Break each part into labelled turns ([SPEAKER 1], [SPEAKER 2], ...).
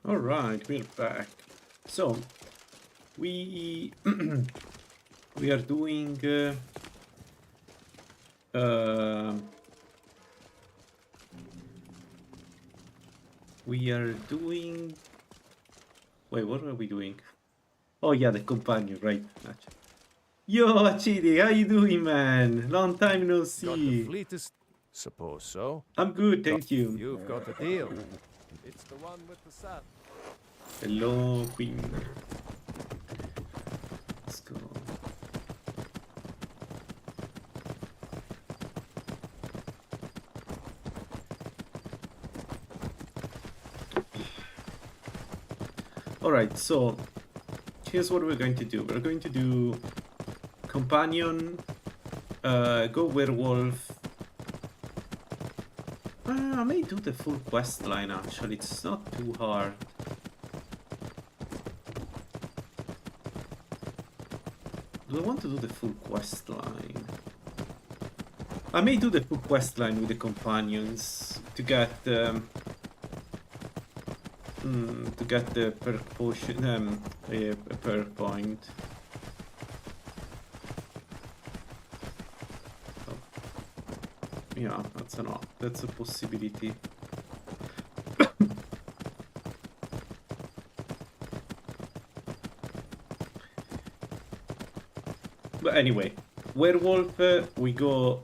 [SPEAKER 1] Alright, we're back. So, we we are doing uh, we are doing wait, what are we doing? Oh yeah, the companion, right. Yo, Chidi, how you doing, man? Long time no
[SPEAKER 2] Got the
[SPEAKER 1] see.
[SPEAKER 2] fleetest. Suppose so.
[SPEAKER 1] I'm good, thank you.
[SPEAKER 2] You've got the deal. It's the one with the saddle.
[SPEAKER 1] Hello, Queen. Let's go. Alright, so here's what we're going to do. We're going to do companion, go werewolf. I may do the full quest line actually, it's not too hard. Do I want to do the full quest line? I may do the full quest line with the companions to get the perk potion, a perk point. Oh. Yeah, that's a possibility. But anyway, werewolf, we go,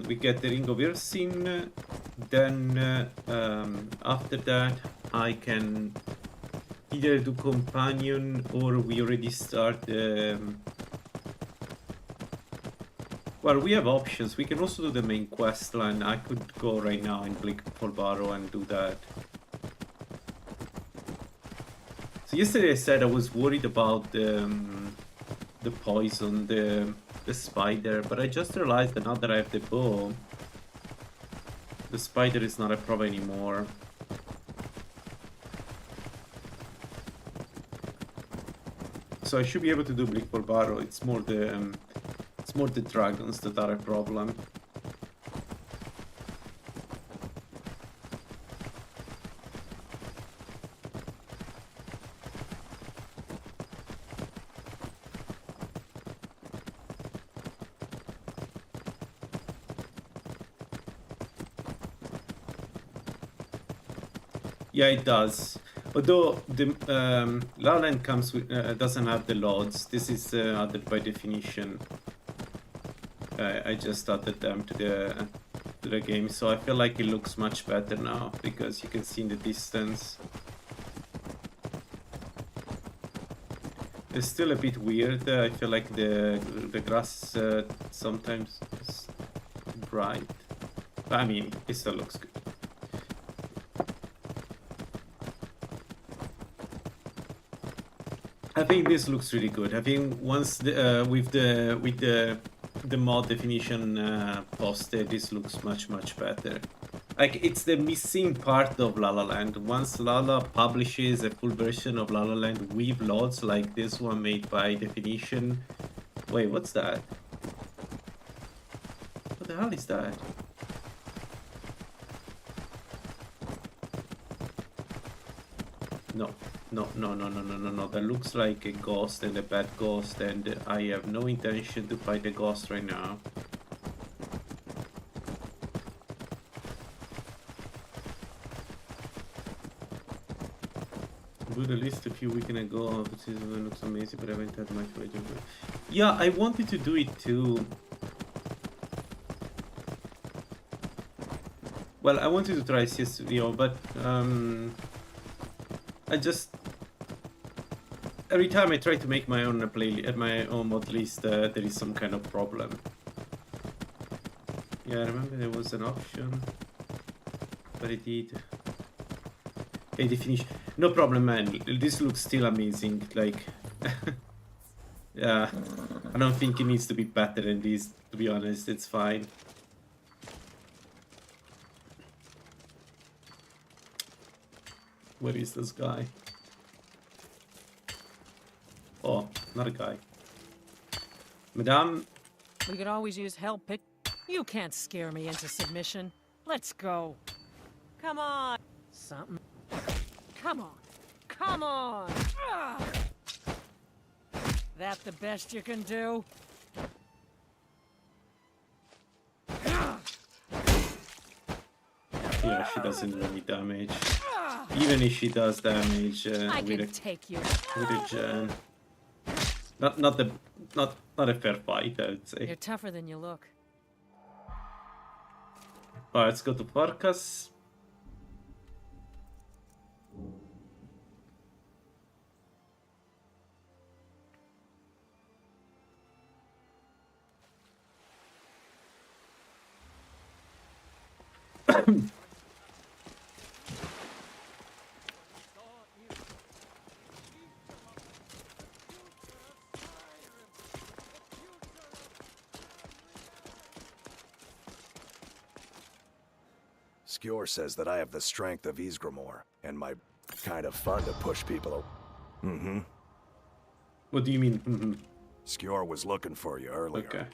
[SPEAKER 1] we get the ring of Irsin, then after that I can either do companion or we already start. Well, we have options. We can also do the main quest line. I could go right now and click for Barrow and do that. So yesterday I said I was worried about the poison, the spider, but I just realized that now that I have the bow, the spider is not a problem anymore. So I should be able to do Bleak Barbaro. It's more the dragons that are a problem. Yeah, it does. Although the Lalaland comes with doesn't have the loads. This is added by definition. I just added them to the game, so I feel like it looks much better now because you can see in the distance. It's still a bit weird. I feel like the grass sometimes is bright. I mean, it still looks good. I think this looks really good. I think once with the mod definition posted, this looks much better. Like, it's the missing part of Lalaland. Once Lala publishes a full version of Lalaland with loads like this one made by definition. Wait, what's that? What the hell is that? No. No. That looks like a ghost and a bad ghost, and I have no intention to fight a ghost right now. Do the list a few weekends ago. This looks amazing, but I haven't had much way to do it. Yeah, I wanted to do it too. Well, I wanted to try CSVO, but I just every time I try to make my own my own mod list, there is some kind of problem. Yeah, I remember there was an option, but it did. Hey, definition. No problem, man. This looks still amazing. Like, yeah, I don't think it needs to be better than this. To be honest, it's fine. Where is this guy? Oh, not a guy. Madame.
[SPEAKER 3] We could always use help pick. You can't scare me into submission. Let's go. Come on. Something. Come on. Come on. Ah! That the best you can do?
[SPEAKER 1] Yeah, she doesn't do any damage. Even if she does damage
[SPEAKER 3] I
[SPEAKER 1] with
[SPEAKER 3] can take you.
[SPEAKER 1] a gen. Not a fair fight, I would say.
[SPEAKER 3] You're tougher than you look.
[SPEAKER 1] Alright, let's go to Farkas.
[SPEAKER 4] Skjor says that I have the strength of Ysgramor, and my kind of fun to push people.
[SPEAKER 1] What do you mean? Mhm.
[SPEAKER 4] Skjor was looking for you earlier.
[SPEAKER 1] Okay.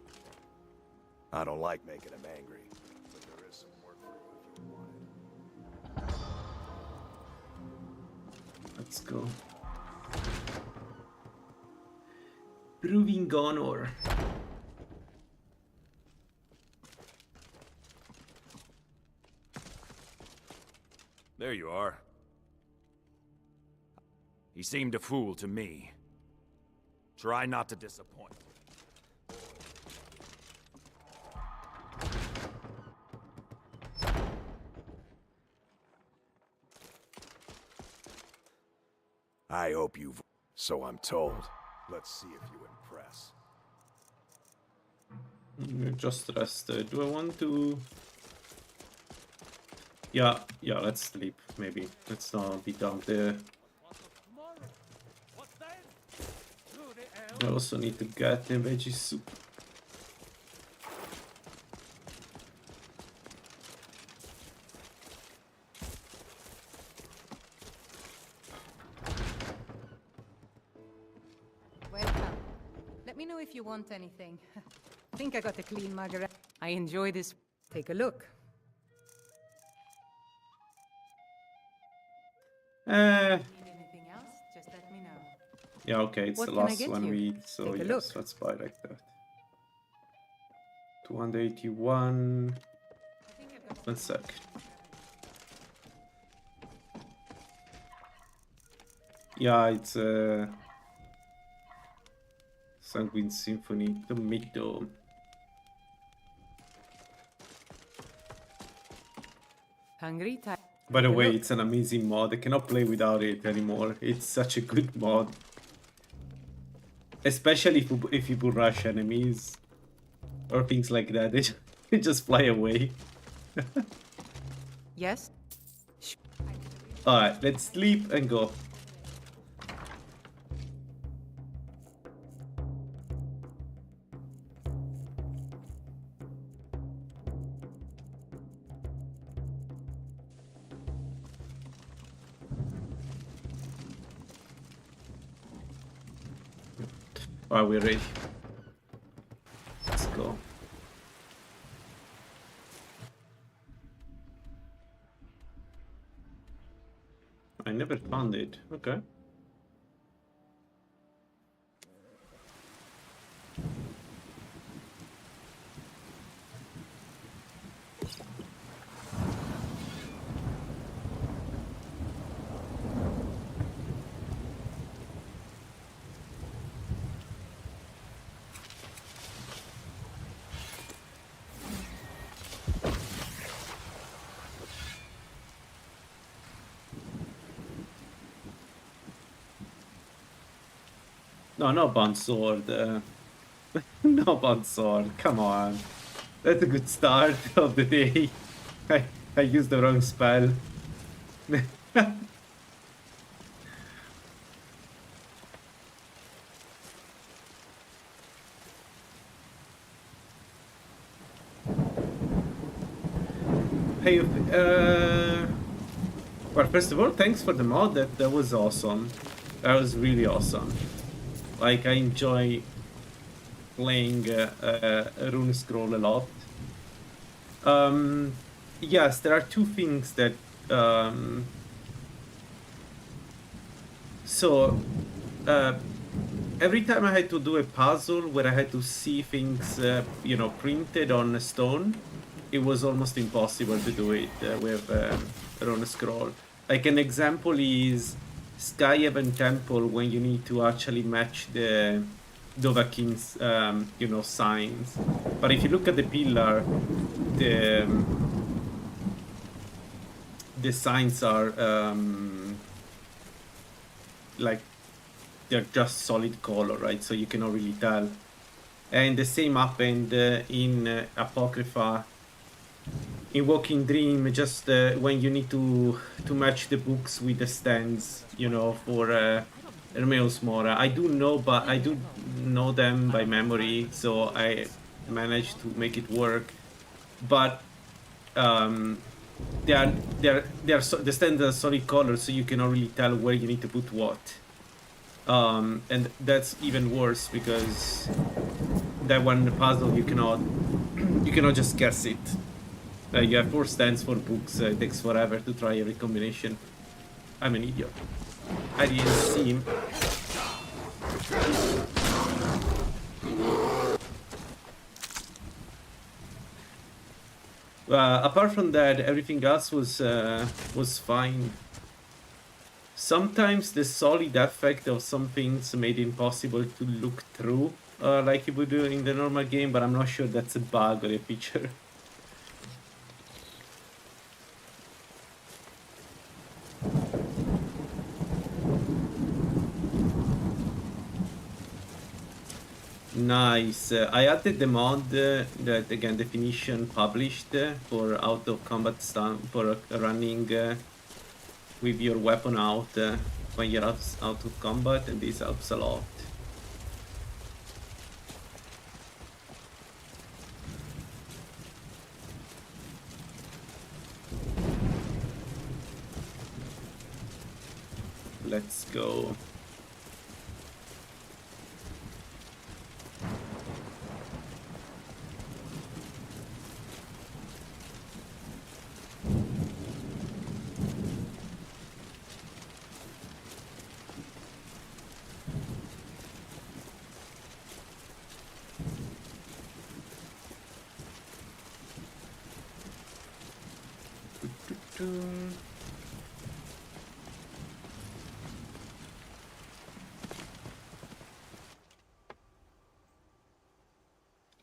[SPEAKER 4] I don't like making him angry, but there is some work for you if you want it.
[SPEAKER 1] Let's go. Proving honor.
[SPEAKER 5] There you are. He seemed a fool to me. Try not to disappoint.
[SPEAKER 4] I hope you've... So I'm told. Let's see if you impress.
[SPEAKER 1] Just rested. Do I want to... Yeah, let's sleep, maybe. Let's not be down there. I also need to get the veggie soup.
[SPEAKER 6] Welcome. Let me know if you want anything. I think I got a clean margarita. I enjoy this. Take a look. Need anything else? Just let me know.
[SPEAKER 1] Yeah, okay, it's
[SPEAKER 6] What
[SPEAKER 1] the
[SPEAKER 6] can I
[SPEAKER 1] last
[SPEAKER 6] get
[SPEAKER 1] one
[SPEAKER 6] you?
[SPEAKER 1] we eat, so
[SPEAKER 6] Take a
[SPEAKER 1] yes,
[SPEAKER 6] look.
[SPEAKER 1] let's buy like that. 281.
[SPEAKER 6] I think I've got
[SPEAKER 1] 1 sec. Yeah, it's Sanguine Symphony, the mid-dome.
[SPEAKER 6] hungry type.
[SPEAKER 1] By the
[SPEAKER 6] Take a
[SPEAKER 1] way,
[SPEAKER 6] look.
[SPEAKER 1] it's an amazing mod. I cannot play without it anymore. It's such a good mod. Especially if you put rush enemies or things like that. They just fly away.
[SPEAKER 6] Yes?
[SPEAKER 1] Alright, let's sleep and go. Alright, we're ready. Let's go. I never found it. Okay. No, no bond sword. No bond sword. Come on. That's a good start of the day. I used the wrong spell. Hey, well, first of all, thanks for the mod. That was awesome. That was really awesome. Like, I enjoy playing Rune Scroll a lot. Yes, there are two things that So every time I had to do a puzzle where I had to see things, you know, printed on a stone, it was almost impossible to do it with Rune Scroll. Like an example is Skyrim Temple, when you need to actually match the Dovahkiin's, you know, signs. But if you look at the pillar, the signs are like they're just solid color, right? So you cannot really tell. And the same happened in Apocrypha. In Walking Dream, just when you need to match the books with the stands, you know, for Hermeus Mora. I do know them by memory, so I managed to make it work. But the stands are solid colors, so you cannot really tell where you need to put what. And that's even worse because that one puzzle you cannot just guess it. You have 4 stands for books. It takes forever to try every combination. I'm an idiot. I didn't see him. Apart from that, everything else was fine. Sometimes the solid effect of some things made it impossible to look through, like you would do in the normal game, but I'm not sure that's a bug or a feature. Nice. I added the mod that, again, definition published for out of combat stun, for running with your weapon out when you're out of combat, and this helps a lot. Let's go.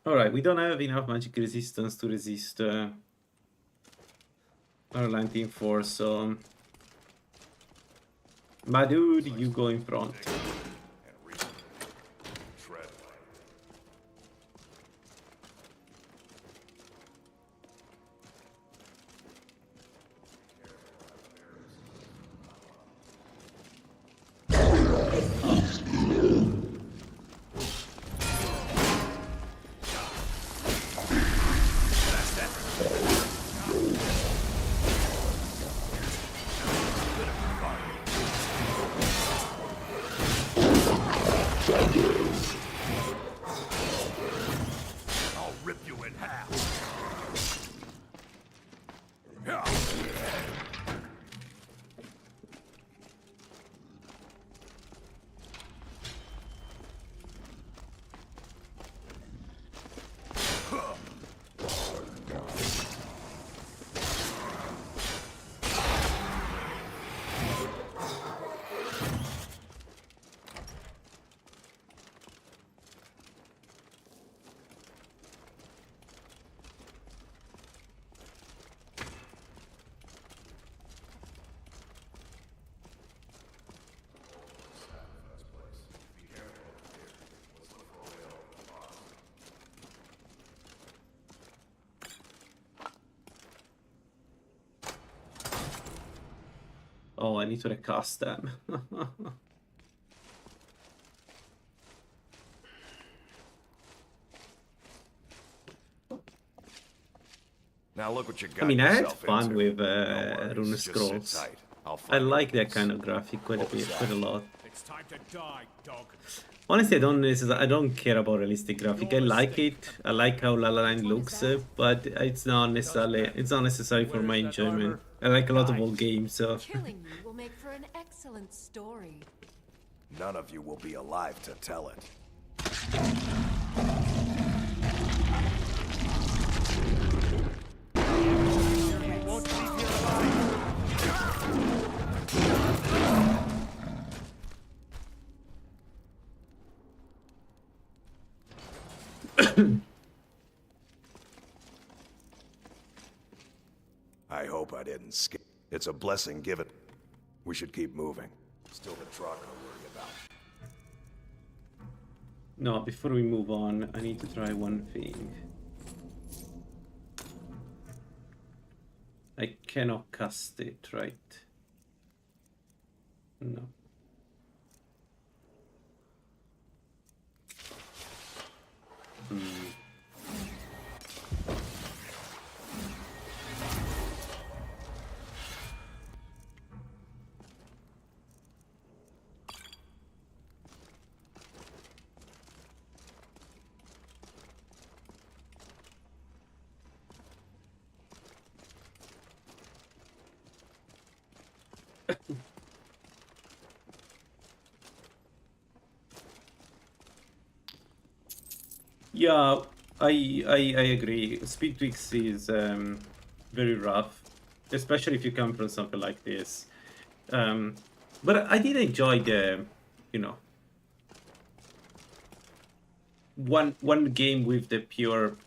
[SPEAKER 1] Alright, we don't have enough magic resistance to resist our lightning force, so... My dude, you go in front. Oh, I need to recast them.
[SPEAKER 4] Now look what you got.
[SPEAKER 1] I mean, I had
[SPEAKER 4] yourself
[SPEAKER 1] fun
[SPEAKER 4] into.
[SPEAKER 1] with
[SPEAKER 4] No worries,
[SPEAKER 1] Rune
[SPEAKER 4] just sit
[SPEAKER 1] Scrolls.
[SPEAKER 4] tight. I'll
[SPEAKER 1] I
[SPEAKER 4] find
[SPEAKER 1] like
[SPEAKER 4] you.
[SPEAKER 1] that kind of graphic quite a bit, quite a lot.
[SPEAKER 2] It's time to die, dog.
[SPEAKER 1] Honestly, I don't care about realistic graphic. I like it. I like how Lalaland looks, but it's not necessary for my enjoyment. I like a lot of old games, so
[SPEAKER 7] Killing you will make for an excellent story.
[SPEAKER 4] None of you will be alive to tell it.
[SPEAKER 5] Won't leave you alive.
[SPEAKER 4] I hope I didn't skip. It's a blessing given. We should keep moving. Still the truck to worry about.
[SPEAKER 1] No, before we move on, I need to try one thing. I cannot cast it, right? No. Yeah, I agree. Speed tweaks is very rough, especially if you come from something like this. But I did enjoy the, you know, one game with the pure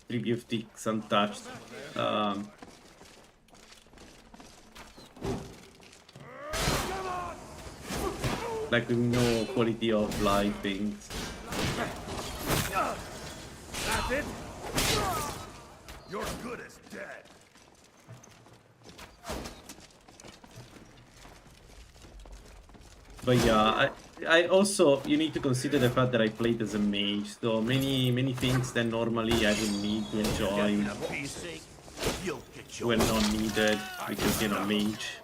[SPEAKER 1] 3bftweaks untouched. Like with no quality of life things.
[SPEAKER 5] That's it? You're good as dead.
[SPEAKER 1] But yeah, I also, you need to consider the fact that I played as a mage, so many things that normally I would need to enjoy were not needed because, you know, mage.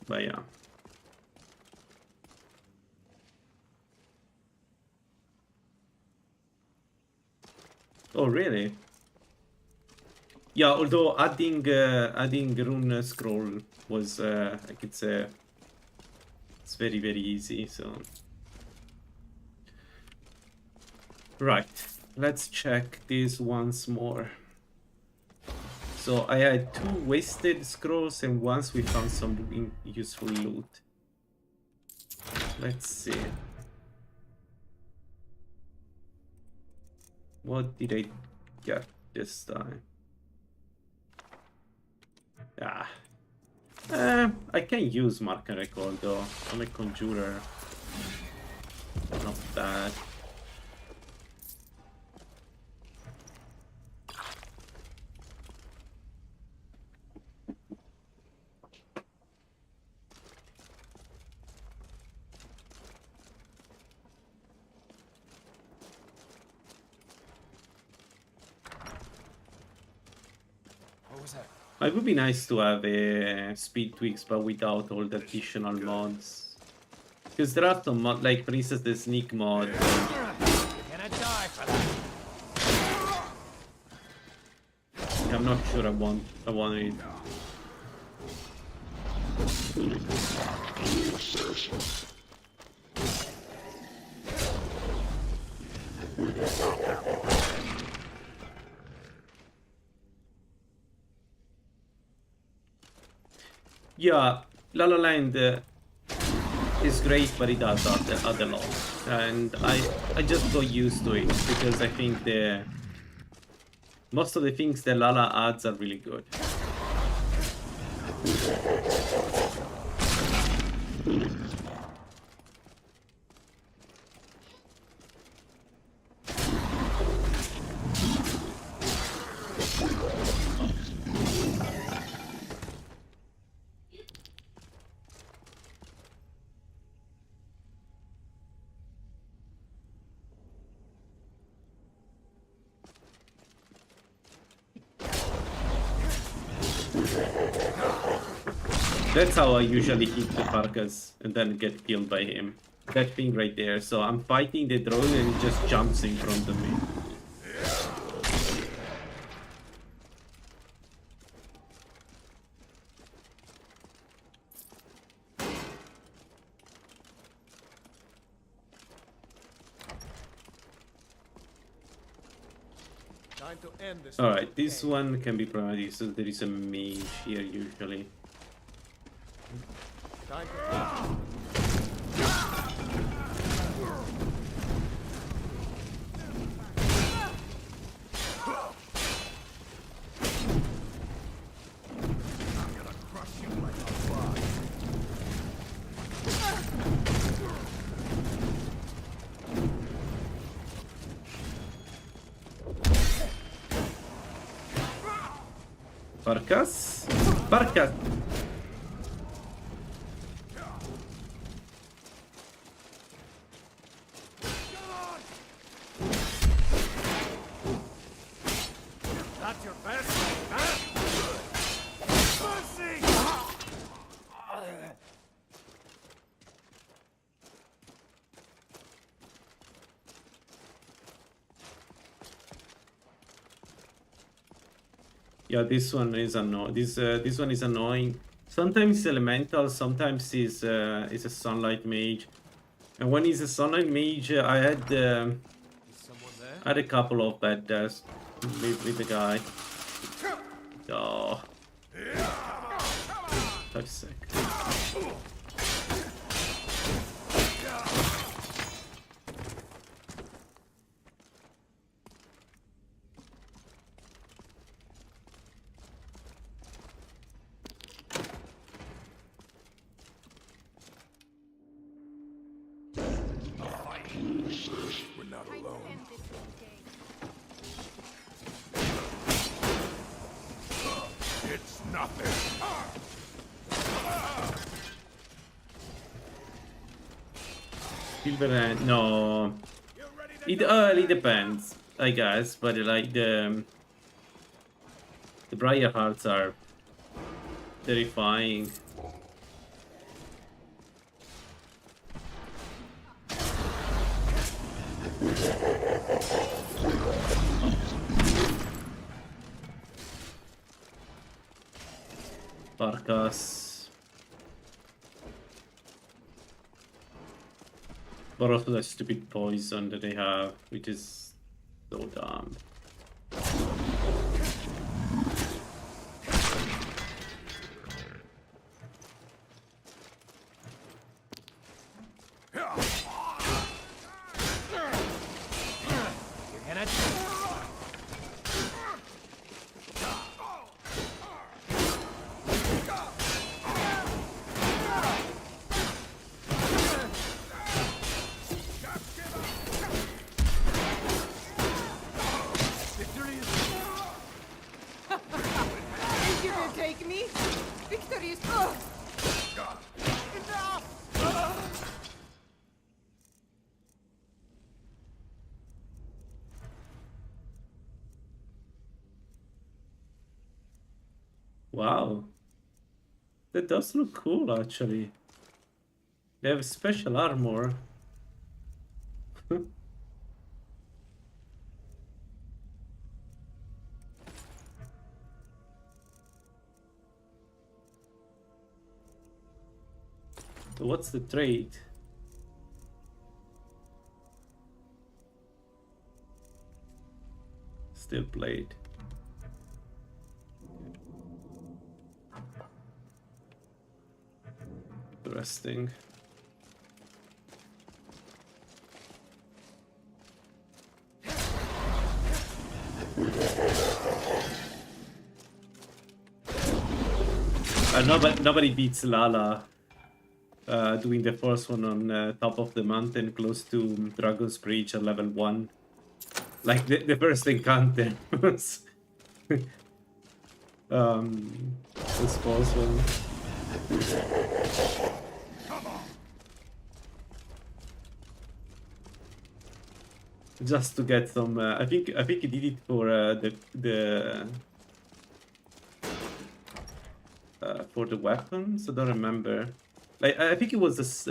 [SPEAKER 1] But yeah. Oh really? Yeah, although adding rune scroll was like it's very easy. So right, let's check this once more. So I had 2 wasted scrolls and once we found some useful loot. Let's see. What did I get this time? Ah. I can use mark and record though. I'm a conjurer. Not bad. It would be nice to have a speed tweaks, but without all the additional mods. Because there are some mods, like for instance the sneak mod.
[SPEAKER 2] Gonna die for that.
[SPEAKER 1] I'm not sure I want it. Yeah, Lalaland is great, but it does add a lot, and I just got used to it because I think most of the things that Lala adds are really good. That's how I usually hit the carcass and then get killed by him. That thing right there. So I'm fighting the drone and it just jumps in front of me.
[SPEAKER 2] Time to end this.
[SPEAKER 1] Alright, this one can be problematic, so there is a mage here usually.
[SPEAKER 2] Time to
[SPEAKER 1] Barcas? Barcas!
[SPEAKER 2] That's your best, huh? Mercy!
[SPEAKER 1] Yeah, this one is annoying. This one is annoying. Sometimes it's elemental, sometimes it's a sunlight mage. And when it's a sunlight mage, I had
[SPEAKER 2] Is someone there?
[SPEAKER 1] I had a couple of bad deaths with the guy. Oh. 5 seconds.
[SPEAKER 4] We're not alone.
[SPEAKER 5] It's nothing.
[SPEAKER 1] Silver and no. It really depends, I guess, but like the briar hearts are terrifying. Barcas. But also that stupid poison that they have, which is so dumb.
[SPEAKER 2] You cannot. Victory is.
[SPEAKER 6] Think you can take me? Victory is... Oh!
[SPEAKER 1] Wow. That does look cool, actually. They have special armor. So what's the trait? Still played. Interesting. Nobody beats Lala doing the first one on top of the mountain close to Dragon's Breach at level 1. Like the first encounter was this first one. Just to get some, I think he did it for for the weapons. I don't remember. Like I think it was this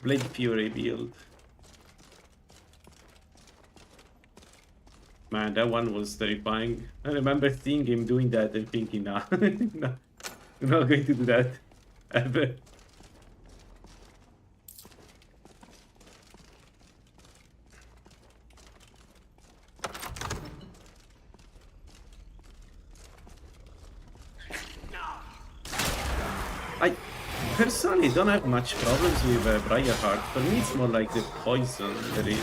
[SPEAKER 1] Blade Fury build. Man, that one was terrifying. I remember seeing him doing that and thinking, nah, no, I'm not going to do that ever. I personally don't have much problems with Briarheart. For me, it's more like the poison that is.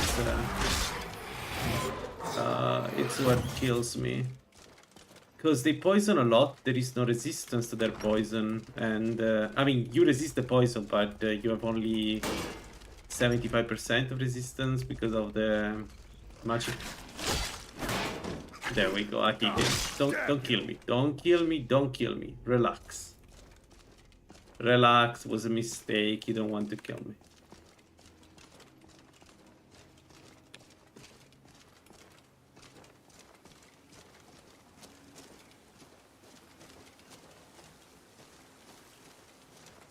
[SPEAKER 1] It's what kills me. Because they poison a lot, there is no resistance to their poison. And, I mean, you resist the poison, but you have only 75% of resistance because of the magic. There we go, I hit it. Don't kill me. Don't kill me, don't kill me. Relax. Relax, was a mistake. You don't want to kill me.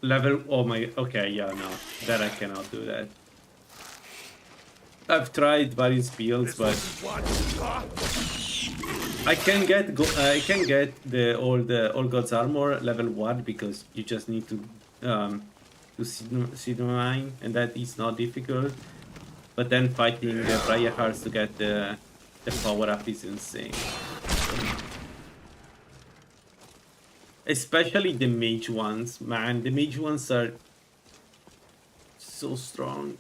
[SPEAKER 1] Level, oh my, okay, yeah, no, that I cannot do that. I've tried various builds, but I can get the all gods armor level 1 because you just need to mine, and that is not difficult. But then fighting the Briarhearts to get the power up is insane. Especially the mage ones, man. The mage ones are so strong.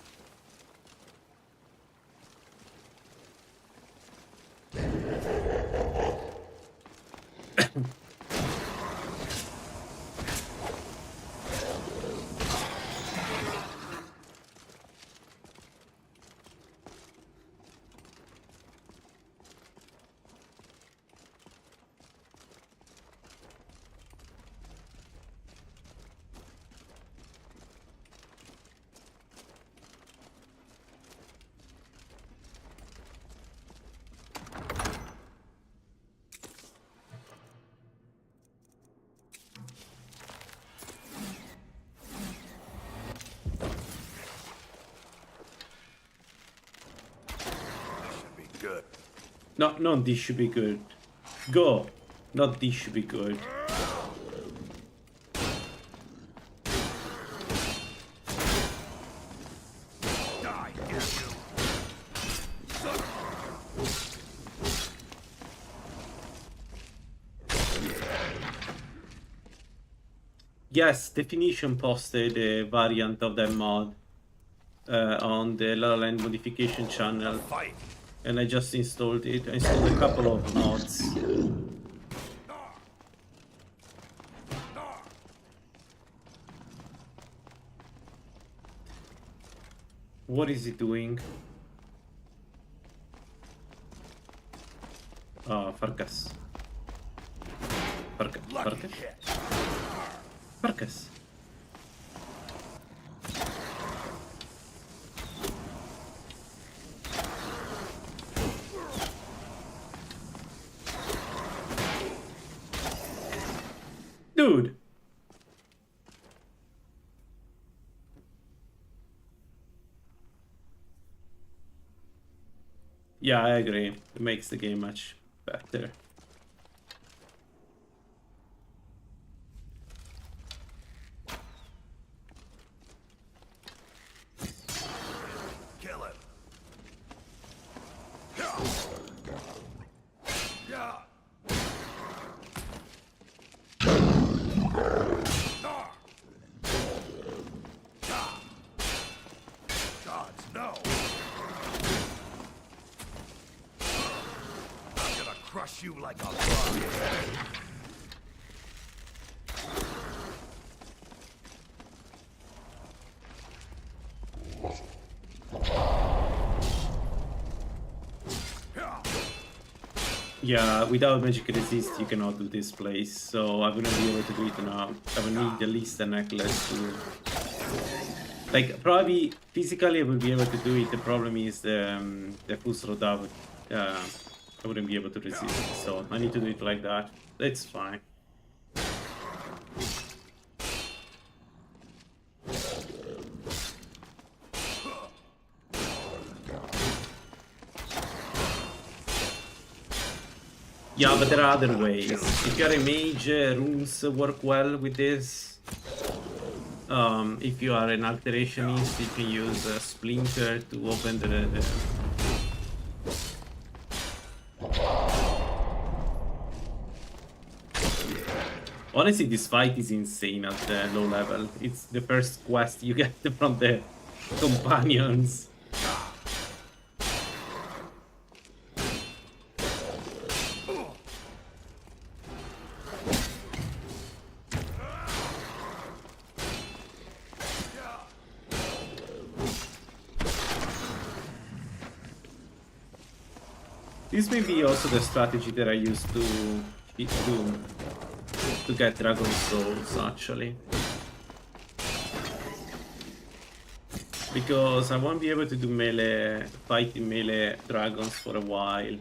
[SPEAKER 4] Good.
[SPEAKER 1] No, this should be good. Go. Not this should be good.
[SPEAKER 5] Die, damn you.
[SPEAKER 1] Yes, Definition posted a variant of that mod on the Lalaland modification channel.
[SPEAKER 5] Fight.
[SPEAKER 1] And I just installed it. I installed a couple of mods. What is it doing? Farkas. Farkas? Farkas. Dude! Yeah, I agree. It makes the game much better.
[SPEAKER 5] Kill him. Yeah. Gods, no. I'm gonna crush you like a bug.
[SPEAKER 1] Yeah, without magic resist you cannot do this place, so I wouldn't be able to do it now. I would need at least a necklace to... Like, probably physically I would be able to do it. The problem is the full slowed down. I wouldn't be able to resist it, so I need to do it like that. That's fine. Yeah, but there are other ways. If you're a mage, runes work well with this. If you are an alterationist, you can use a splinter to open the... Honestly, this fight is insane at the low level. It's the first quest you get from the companions. This may be also the strategy that I use to get Dragon Souls, actually. Because I won't be able to do melee, fighting melee dragons for a while.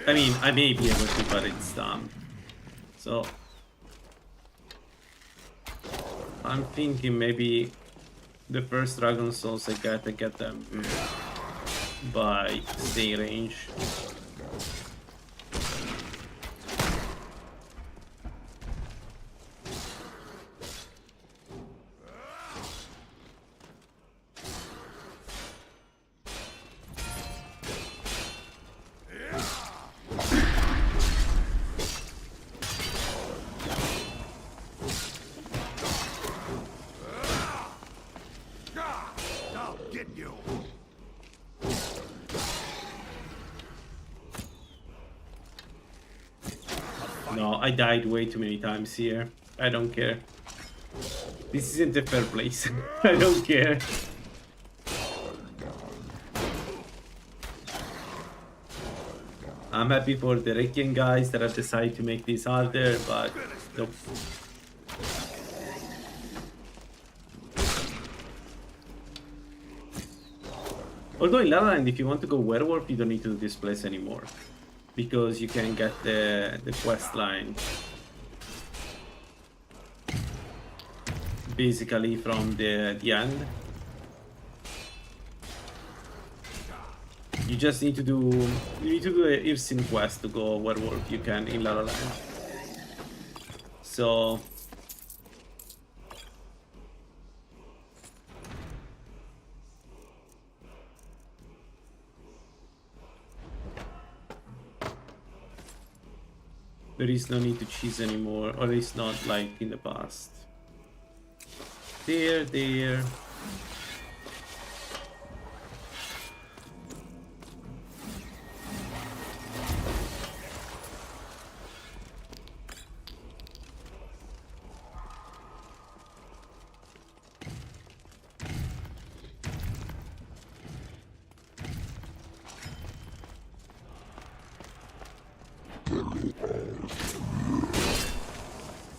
[SPEAKER 1] I mean, I may be able to, but it's dumb. So I'm thinking maybe the first Dragon Souls I get them by stay range.
[SPEAKER 5] I'll get you.
[SPEAKER 1] No, I died way too many times here. I don't care. This isn't a fair place. I don't care. I'm happy for the Requiem guys that have decided to make this harder, but nope. Although in Lalaland, if you want to go werewolf, you don't need to do this place anymore. Because you can get the quest line basically from the end. You just need to do a Irsin quest to go werewolf. You can in Lalaland. So there is no need to cheese anymore, or at least not like in the past. There.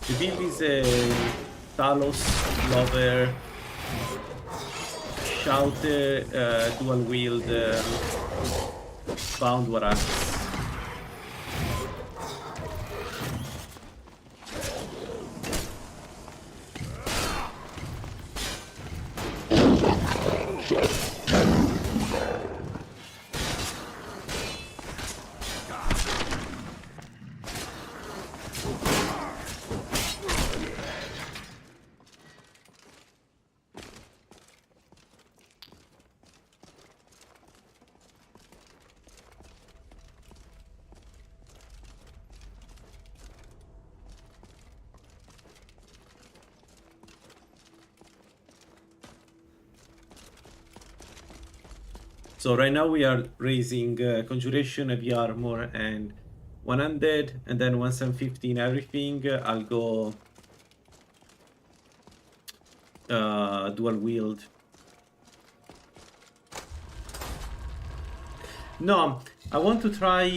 [SPEAKER 1] The build is a Talos, Lover, Shouter, dual wield, Bound Warax. So right now we are raising Conjuration, Heavy Armor, and 100, and then once I'm 15 everything, I'll go dual wield. No, I want to try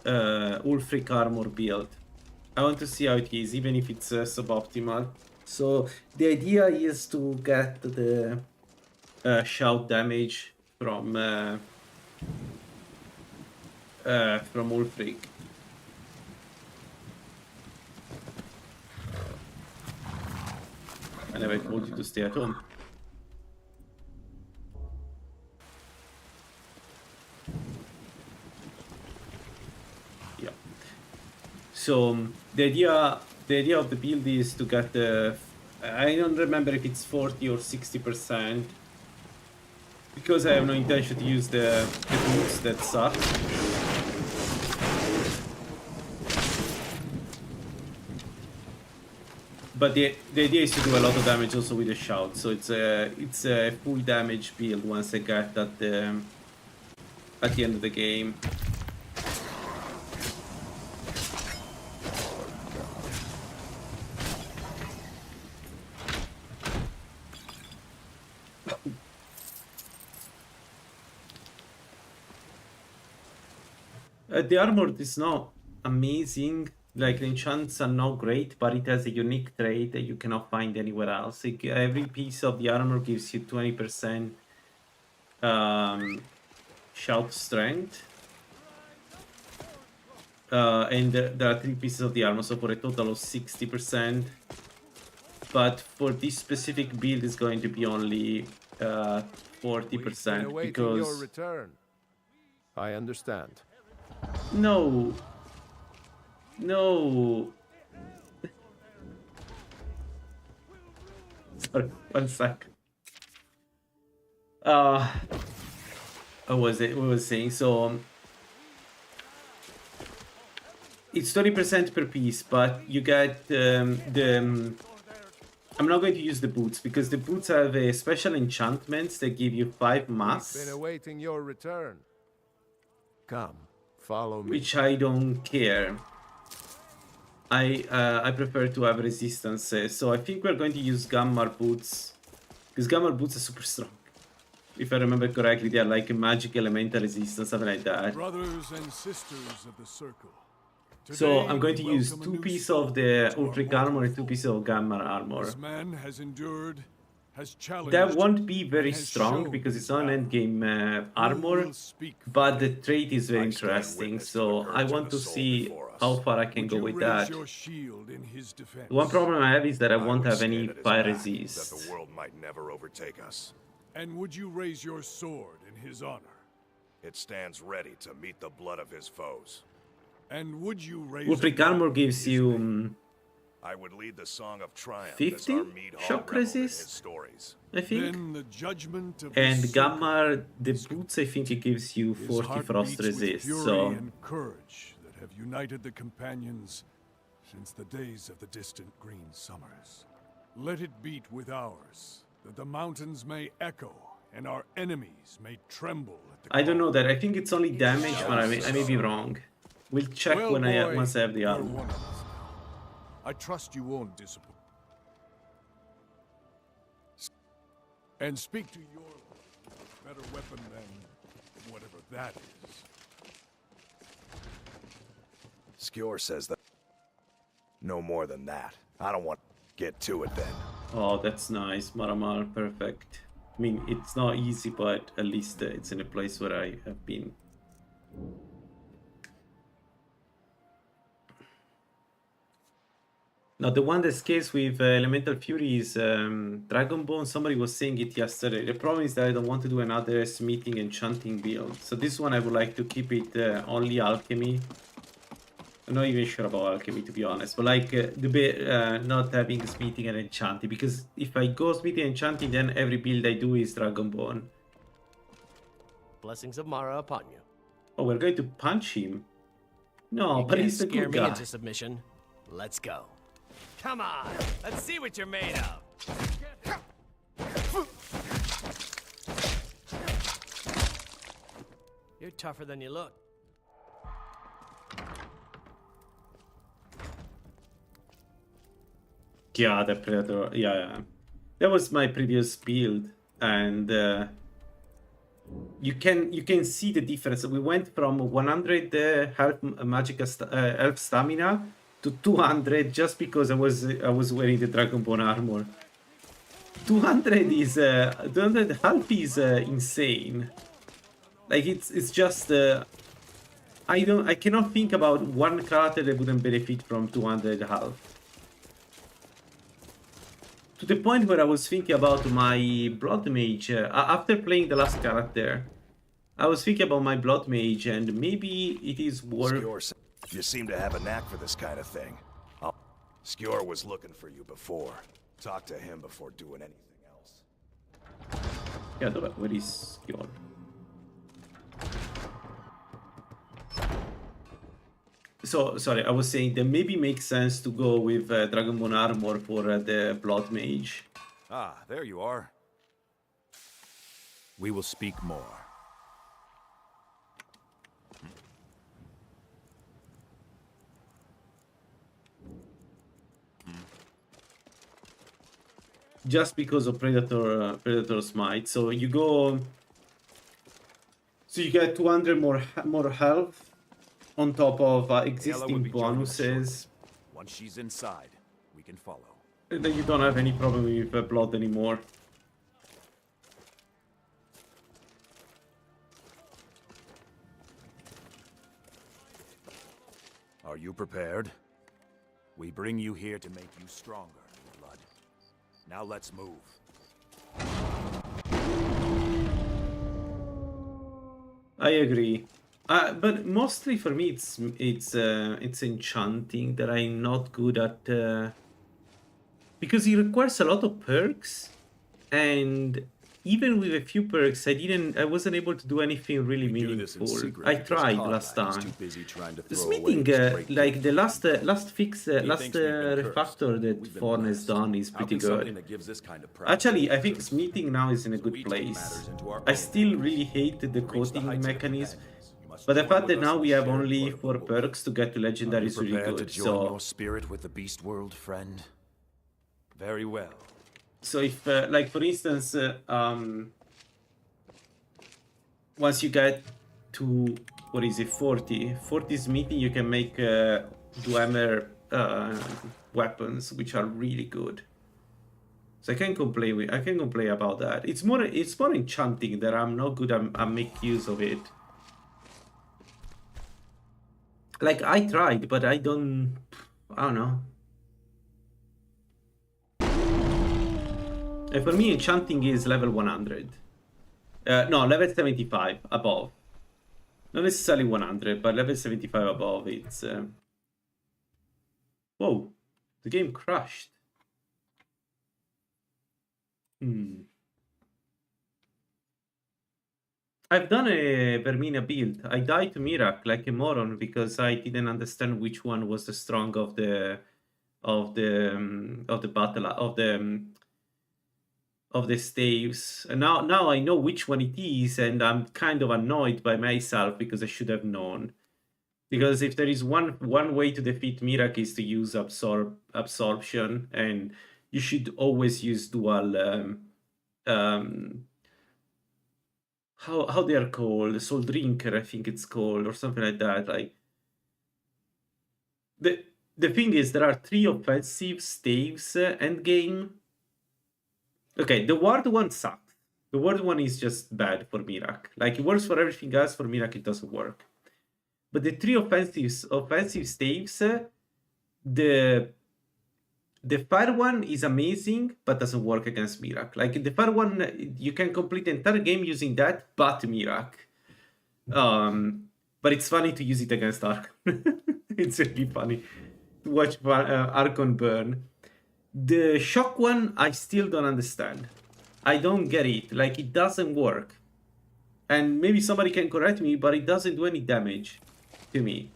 [SPEAKER 1] Ulfric Armor build. I want to see how it is, even if it's suboptimal. So the idea is to get the shout damage from Ulfric. I never told you to stay at home. Yeah. So the idea of the build is to get the I don't remember if it's 40 or 60%. Because I have no intention to use the boots that suck. But the idea is to do a lot of damage also with the shout, so it's a full damage build once I get at the end of the game. The armor is not amazing. Like, the enchants are not great, but it has a unique trait that you cannot find anywhere else. Every piece of the armor gives you 20% shout strength. And there are 3 pieces of the armor, so for a total of 60%. But for this specific build, it's going to be only 40% because...
[SPEAKER 7] your return. I understand.
[SPEAKER 1] No. No. Sorry, 1 sec. What was it? What was I saying? So it's 20% per piece, but you get I'm not going to use the boots because the boots have a special enchantments that give you 5 mass.
[SPEAKER 7] Been awaiting your return. Come, follow me.
[SPEAKER 1] Which I don't care. I prefer to have resistances, so I think we're going to use Gammar boots because Gammar boots are super strong. If I remember correctly, they are like a magic elemental resistance, something like that.
[SPEAKER 8] Brothers and sisters of the circle.
[SPEAKER 1] So I'm going to use 2 pieces of the Ultric armor and 2 pieces of Gammar armor.
[SPEAKER 8] This man has endured, has challenged,
[SPEAKER 1] That won't be very
[SPEAKER 8] has
[SPEAKER 1] strong
[SPEAKER 8] shown
[SPEAKER 1] because it's
[SPEAKER 8] his
[SPEAKER 1] not an
[SPEAKER 8] valor.
[SPEAKER 1] endgame
[SPEAKER 8] Who
[SPEAKER 1] armor,
[SPEAKER 8] will speak
[SPEAKER 1] but
[SPEAKER 8] for
[SPEAKER 1] the
[SPEAKER 8] you?
[SPEAKER 1] trait is very
[SPEAKER 4] I stand
[SPEAKER 1] interesting,
[SPEAKER 4] witness to
[SPEAKER 1] so
[SPEAKER 4] the
[SPEAKER 1] I
[SPEAKER 4] courage
[SPEAKER 1] want
[SPEAKER 4] of
[SPEAKER 1] to
[SPEAKER 4] the soul
[SPEAKER 1] see
[SPEAKER 4] before us.
[SPEAKER 1] how far I can
[SPEAKER 8] Would
[SPEAKER 1] go
[SPEAKER 8] you
[SPEAKER 1] with
[SPEAKER 8] raise
[SPEAKER 1] that.
[SPEAKER 8] your shield in his defense?
[SPEAKER 1] One problem I have is that I won't
[SPEAKER 4] would
[SPEAKER 1] have any
[SPEAKER 4] stand at his
[SPEAKER 1] fire
[SPEAKER 4] back,
[SPEAKER 1] resist.
[SPEAKER 4] That the world might never overtake us.
[SPEAKER 8] And would you raise your sword in his honor?
[SPEAKER 4] It stands ready to meet the blood of his foes.
[SPEAKER 8] And would you raise
[SPEAKER 1] Ultric
[SPEAKER 8] a
[SPEAKER 1] armor
[SPEAKER 8] gun
[SPEAKER 1] gives
[SPEAKER 8] in his
[SPEAKER 1] you
[SPEAKER 8] name?
[SPEAKER 4] I would lead the song of triumph
[SPEAKER 1] 50
[SPEAKER 4] as our mead hall
[SPEAKER 1] shock
[SPEAKER 4] reveled in
[SPEAKER 1] resist?
[SPEAKER 4] his stories.
[SPEAKER 1] I think.
[SPEAKER 8] Then the judgment of the
[SPEAKER 1] And
[SPEAKER 8] circle
[SPEAKER 1] Gammar, the boots, I think it gives you
[SPEAKER 8] His
[SPEAKER 1] 40
[SPEAKER 8] heart
[SPEAKER 1] frost
[SPEAKER 8] beats with
[SPEAKER 1] resist,
[SPEAKER 8] fury
[SPEAKER 1] so...
[SPEAKER 8] and courage that have united the companions since the days of the distant green summers. Let it beat with ours, that the mountains may echo and our enemies may tremble at the
[SPEAKER 1] I don't know
[SPEAKER 8] call.
[SPEAKER 1] that, I think it's only damage, but I may be wrong. We'll check
[SPEAKER 8] Well,
[SPEAKER 1] when
[SPEAKER 8] boy,
[SPEAKER 1] once I have the
[SPEAKER 8] you're
[SPEAKER 1] armor.
[SPEAKER 8] one of us now. I trust you won't disappoint. And speak to your better weapon than whatever that is.
[SPEAKER 4] Skjor says that. No more than that. I don't want to get to it then.
[SPEAKER 1] Oh, that's nice, Maramar, perfect. I mean, it's not easy, but at least it's in a place where I have been. Now, the one that scales with Elemental Fury is Dragonbone. Somebody was saying it yesterday. The problem is that I don't want to do another smithing and enchanting build. So this one I would like to keep it only alchemy. I'm not even sure about alchemy, to be honest. But like not having smithing and enchanting. Because if I go smithing and enchanting, then every build I do is Dragonbone.
[SPEAKER 9] Blessings of Mara upon you.
[SPEAKER 1] Oh, we're going to punch him? No,
[SPEAKER 9] You
[SPEAKER 1] but
[SPEAKER 9] can't
[SPEAKER 1] he's the
[SPEAKER 9] scare
[SPEAKER 1] good
[SPEAKER 9] me
[SPEAKER 1] guy.
[SPEAKER 9] into submission. Let's go. Come on, let's see what you're made of. You're tougher than you look.
[SPEAKER 1] Yeah, the Predator. Yeah. That was my previous build, and you can see the difference. We went from 100 health health stamina to 200 just because I was wearing the Dragonbone armor. 200 is 200 health is insane. Like it's just I cannot think about one character that wouldn't benefit from 200 health. To the point where I was thinking about my Blood Mage. After playing the last character, I was thinking about my Blood Mage, and maybe it is worth...
[SPEAKER 4] Skjor said, you seem to have a knack for this kind of thing. Skjor was looking for you before. Talk to him before doing anything else.
[SPEAKER 1] Yeah, where is Skjor? So, sorry, I was saying that maybe makes sense to go with Dragonbone Armor for the Blood Mage.
[SPEAKER 5] Ah, there you are. We will speak more.
[SPEAKER 1] Just because of Predator Smite. So you go... So you get 200 more health on top of
[SPEAKER 5] Ayla will
[SPEAKER 1] existing
[SPEAKER 5] be joining us shortly.
[SPEAKER 1] bonuses.
[SPEAKER 5] Once she's inside, we can follow.
[SPEAKER 1] And then you don't have any problem with blood anymore.
[SPEAKER 5] Are you prepared? We bring you here to make you stronger, Blood. Now let's move.
[SPEAKER 1] I agree. But mostly for me, it's enchanting that I'm not good at, because it requires a lot of perks, and even with a few perks, I wasn't able to do anything really meaningful. I tried last time. The smithing, like the last refactor that Fawn has done is pretty good. Actually, I think smithing now is in a good place. I still really hate the coating mechanism, but the fact that now we have only 4 perks to get to legendary is really good.
[SPEAKER 5] To join your spirit with the beast world, friend? Very well.
[SPEAKER 1] So if, like for instance, once you get to, what is it, 40 smithing, you can make Dwemer weapons, which are really good. So I can complain about that. It's more enchanting that I'm not good at make use of it. Like I tried, but I don't know. And for me, enchanting is level 100. No, level 75 above. Not necessarily 100, but level 75 above. It's... Whoa, the game crashed. I've done a Vermina build. I died to Mirak like a moron because I didn't understand which one was the strong of the staves. And now I know which one it is, and I'm kind of annoyed by myself because I should have known. Because if there is one way to defeat Mirak is to use absorption, and you should always use dual how they are called, Soul Drinker, I think it's called, or something like that. Like the thing is, there are 3 offensive staves end game. Okay, the ward one sucks. The ward one is just bad for Mirak. Like, it works for everything else, for Mirak it doesn't work. But the 3 offensive staves, the fire one is amazing, but doesn't work against Mirak. Like, the fire one, you can complete the entire game using that, but Mirak. But it's funny to use it against Archon. It's really funny to watch Archon burn. The shock one, I still don't understand. I don't get it. Like, it doesn't work. And maybe somebody can correct me, but it doesn't do any damage to me.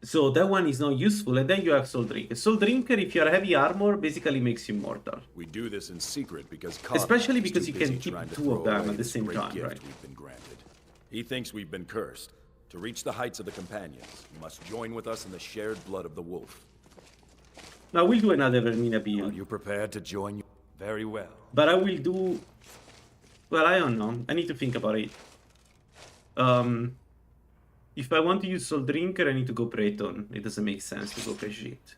[SPEAKER 1] So that one is not useful. And then you have Soul Drinker. Soul Drinker, if you are heavy armor, basically makes you immortal.
[SPEAKER 4] We do this in secret because
[SPEAKER 1] especially because you can keep 2 of them at the same time, right?
[SPEAKER 4] We've been granted. He thinks we've been cursed. To reach the heights of the companions, you must join with us in the shared blood of the wolf.
[SPEAKER 1] Now we'll do another Vermina build.
[SPEAKER 5] Are you prepared to join? Very well.
[SPEAKER 1] But I will do... Well, I don't know. I need to think about it. If I want to use Soul Drinker, I need to go Breton. It doesn't make sense to go Brigitte.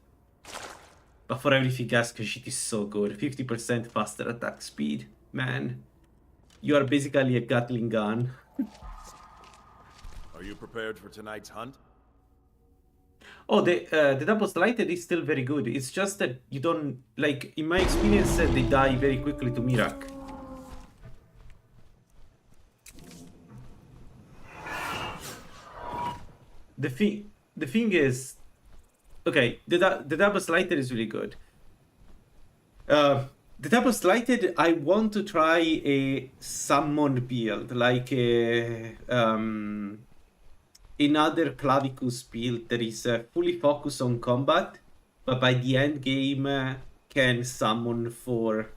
[SPEAKER 1] But for everything else, Brigitte is so good. 50% faster attack speed. Man, you are basically a Gatling gun.
[SPEAKER 4] Are you prepared for tonight's hunt?
[SPEAKER 1] Oh, the double slighted is still very good. It's just that you don't... Like, in my experience, they die very quickly to Mirak. The thing is... Okay, the double slighted is really good. The double slighted, I want to try a summon build. Like a... in other Clavicus build that is fully focused on combat, but by the end game can summon 4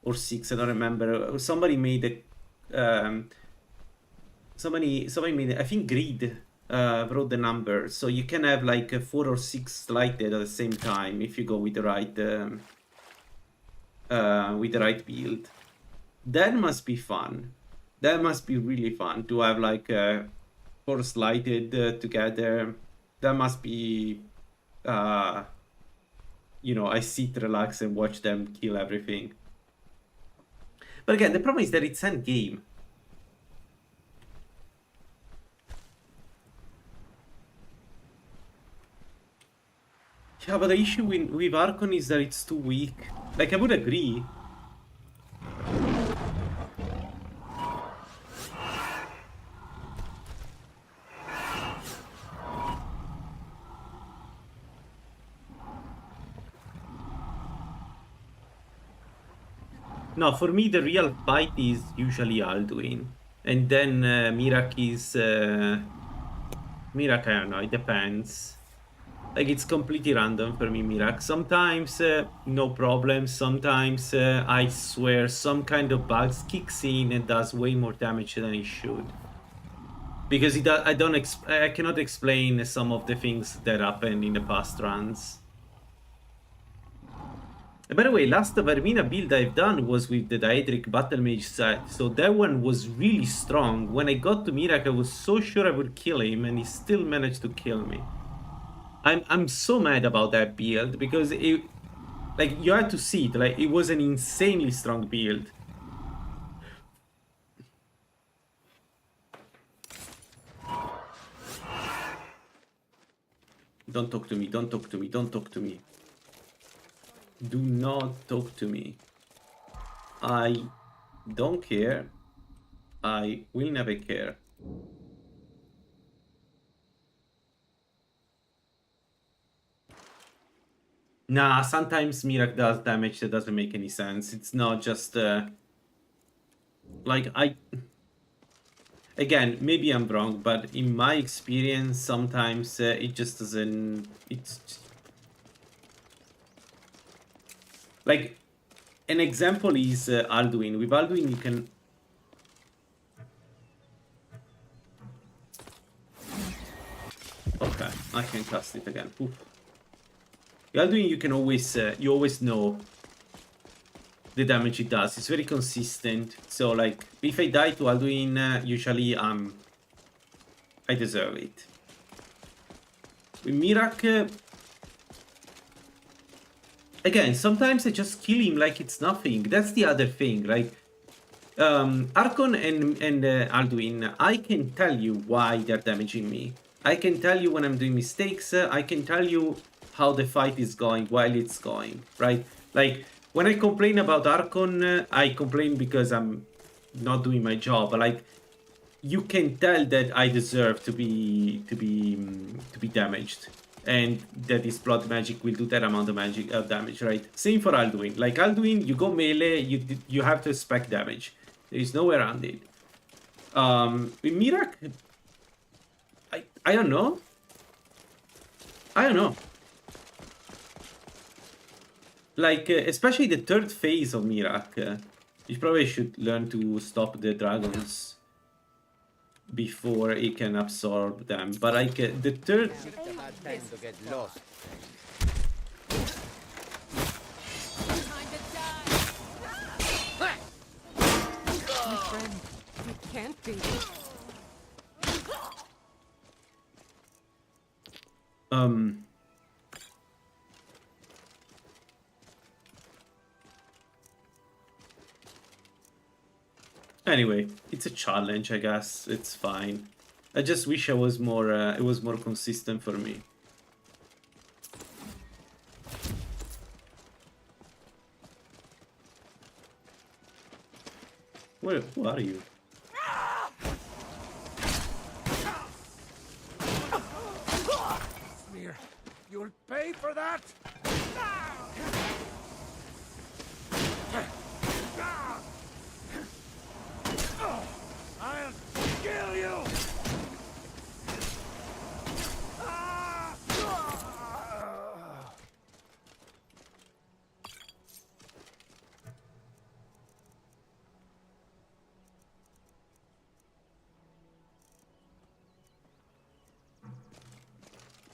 [SPEAKER 1] or 6, I don't remember. Somebody made a somebody made, I think Greed wrote the number, so you can have like 4 or 6 slighted at the same time if you go with the right build. That must be fun. That must be really fun to have like 4 slighted together. That must be you know, I sit, relax, and watch them kill everything. But again, the problem is that it's end game. Yeah, but the issue with Archon is that it's too weak. Like, I would agree. No, for me the real fight is usually Alduin. And then Mirak is... Mirak, I don't know, it depends. Like, it's completely random for me, Mirak. Sometimes, no problem. Sometimes, I swear, some kind of bugs kicks in and does way more damage than it should. Because I cannot explain some of the things that happened in the past runs. And by the way, last Vermina build I've done was with the Daedric Battle Mage set, so that one was really strong. When I got to Mirak, I was so sure I would kill him, and he still managed to kill me. I'm so mad about that build, because it, like, you had to see it, like, it was an insanely strong build. Don't talk to me, don't talk to me, don't talk to me. Do not talk to me. I don't care. I will never care. Nah, sometimes Mirak does damage that doesn't make any sense. It's not just like again, maybe I'm wrong, but in my experience sometimes it just doesn't, it's just... Like, an example is Alduin. With Alduin you can... Okay, I can cast it again. Oof. Alduin, you can always, you always know the damage it does. It's very consistent. So, like, if I die to Alduin, usually I deserve it. With Mirak, again, sometimes I just kill him like it's nothing. That's the other thing. Like, Archon and Alduin, I can tell you why they're damaging me. I can tell you when I'm doing mistakes. I can tell you how the fight is going while it's going, right? Like, when I complain about Archon, I complain because I'm not doing my job. Like, you can tell that I deserve to be damaged, and that his blood magic will do that amount of damage, right? Same for Alduin. Like, Alduin, you go melee, you have to expect damage. There is no way around it. With Mirak, I don't know. I don't know. Like, especially the third phase of Mirak. You probably should learn to stop the dragons before it can absorb them. But like, the third...
[SPEAKER 6] My friend, it can't be.
[SPEAKER 1] Anyway, it's a challenge, I guess. It's fine. I just wish I was more, it was more consistent for me. Who are you?
[SPEAKER 2] Smear, you'll pay for that! I'll kill you!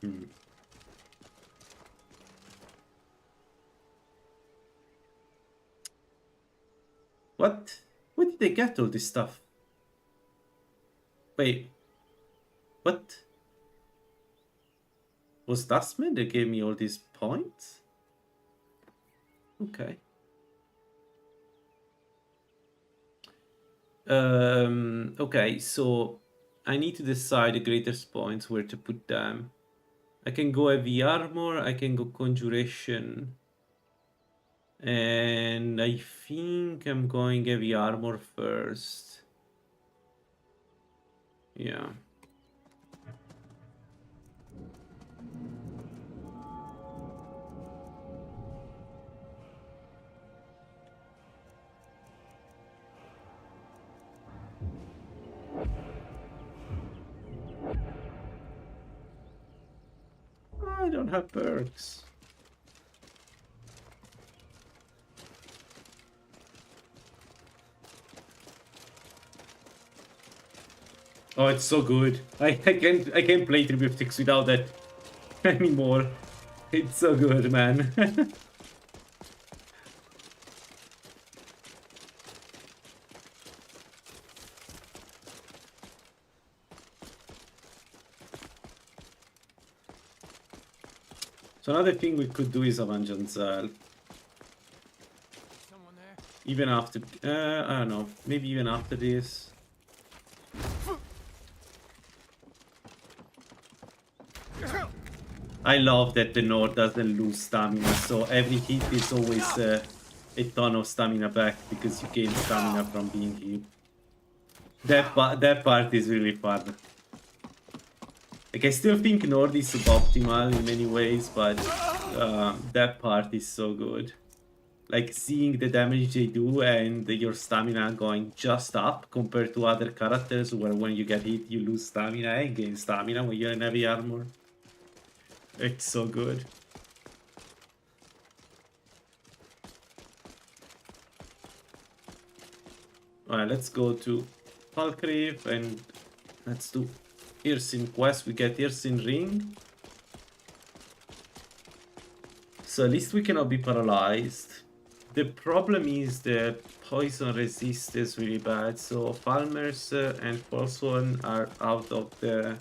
[SPEAKER 1] Hmm. What? Where did they get all this stuff? Wait. What? Was Dustman that gave me all these points? Okay. Okay, so I need to decide the greatest points where to put them. I can go heavy armor, I can go conjuration. And I think I'm going heavy armor first. Yeah. I don't have perks. Oh, it's so good. I can't play 3bftweaks without that anymore. It's so good, man. So another thing we could do is avenge Ansel.
[SPEAKER 2] Someone there?
[SPEAKER 1] Even after, I don't know, maybe even after this. I love that the Nord doesn't lose stamina, so every hit is always a ton of stamina back because you gain stamina from being hit. That part is really fun. Like, I still think Nord is suboptimal in many ways, but that part is so good. Like, seeing the damage they do and your stamina going just up compared to other characters where when you get hit you lose stamina and gain stamina when you're in heavy armor. It's so good. Alright, let's go to Falkreef and let's do Irsin quest. We get Irsin ring. So at least we cannot be paralyzed. The problem is the poison resist is really bad. So Falmers and Forsworn are out of the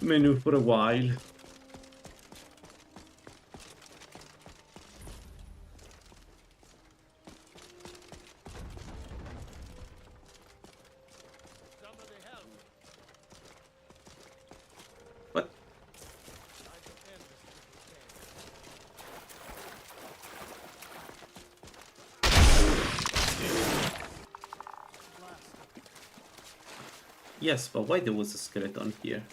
[SPEAKER 1] menu for a while. What? Yes, but why there was a skeleton here?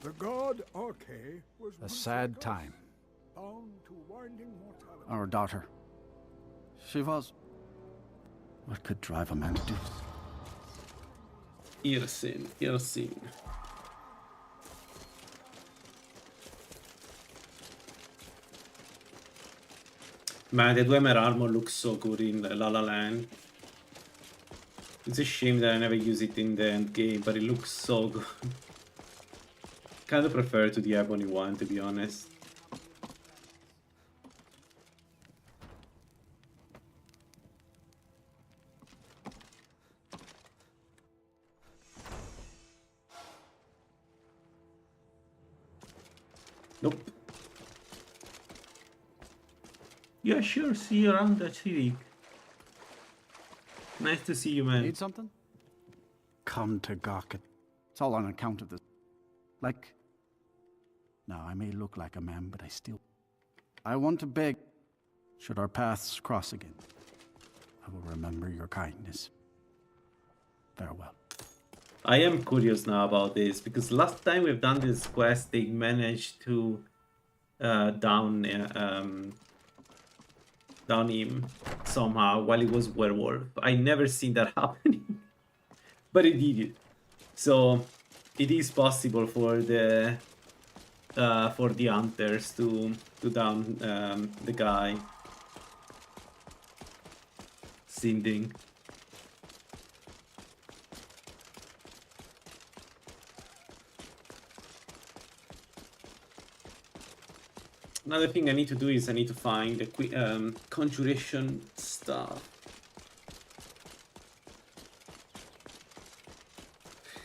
[SPEAKER 8] The god Arche was
[SPEAKER 7] A
[SPEAKER 8] once
[SPEAKER 7] sad
[SPEAKER 8] god,
[SPEAKER 7] time.
[SPEAKER 8] bound to winding mortality.
[SPEAKER 7] Our daughter. She was... What could drive a man to do?
[SPEAKER 1] Irsin. Man, the Dwemer armor looks so good in Lalaland. It's a shame that I never use it in the end game, but it looks so good. Kind of prefer to the Ebony one, to be honest. Nope. Yeah, sure. See you around that city. Nice to see you, man.
[SPEAKER 7] Need something? Come to Gawket. It's all on account of this. Like... Now, I may look like a man, but I still... I want to beg. Should our paths cross again, I will remember your kindness. Farewell.
[SPEAKER 1] I am curious now about this, because last time we've done this quest, they managed to down him somehow while he was werewolf. I never seen that happening, but it did it. So it is possible for the hunters to down the guy sinding. Another thing I need to do is I need to find the conjuration stuff.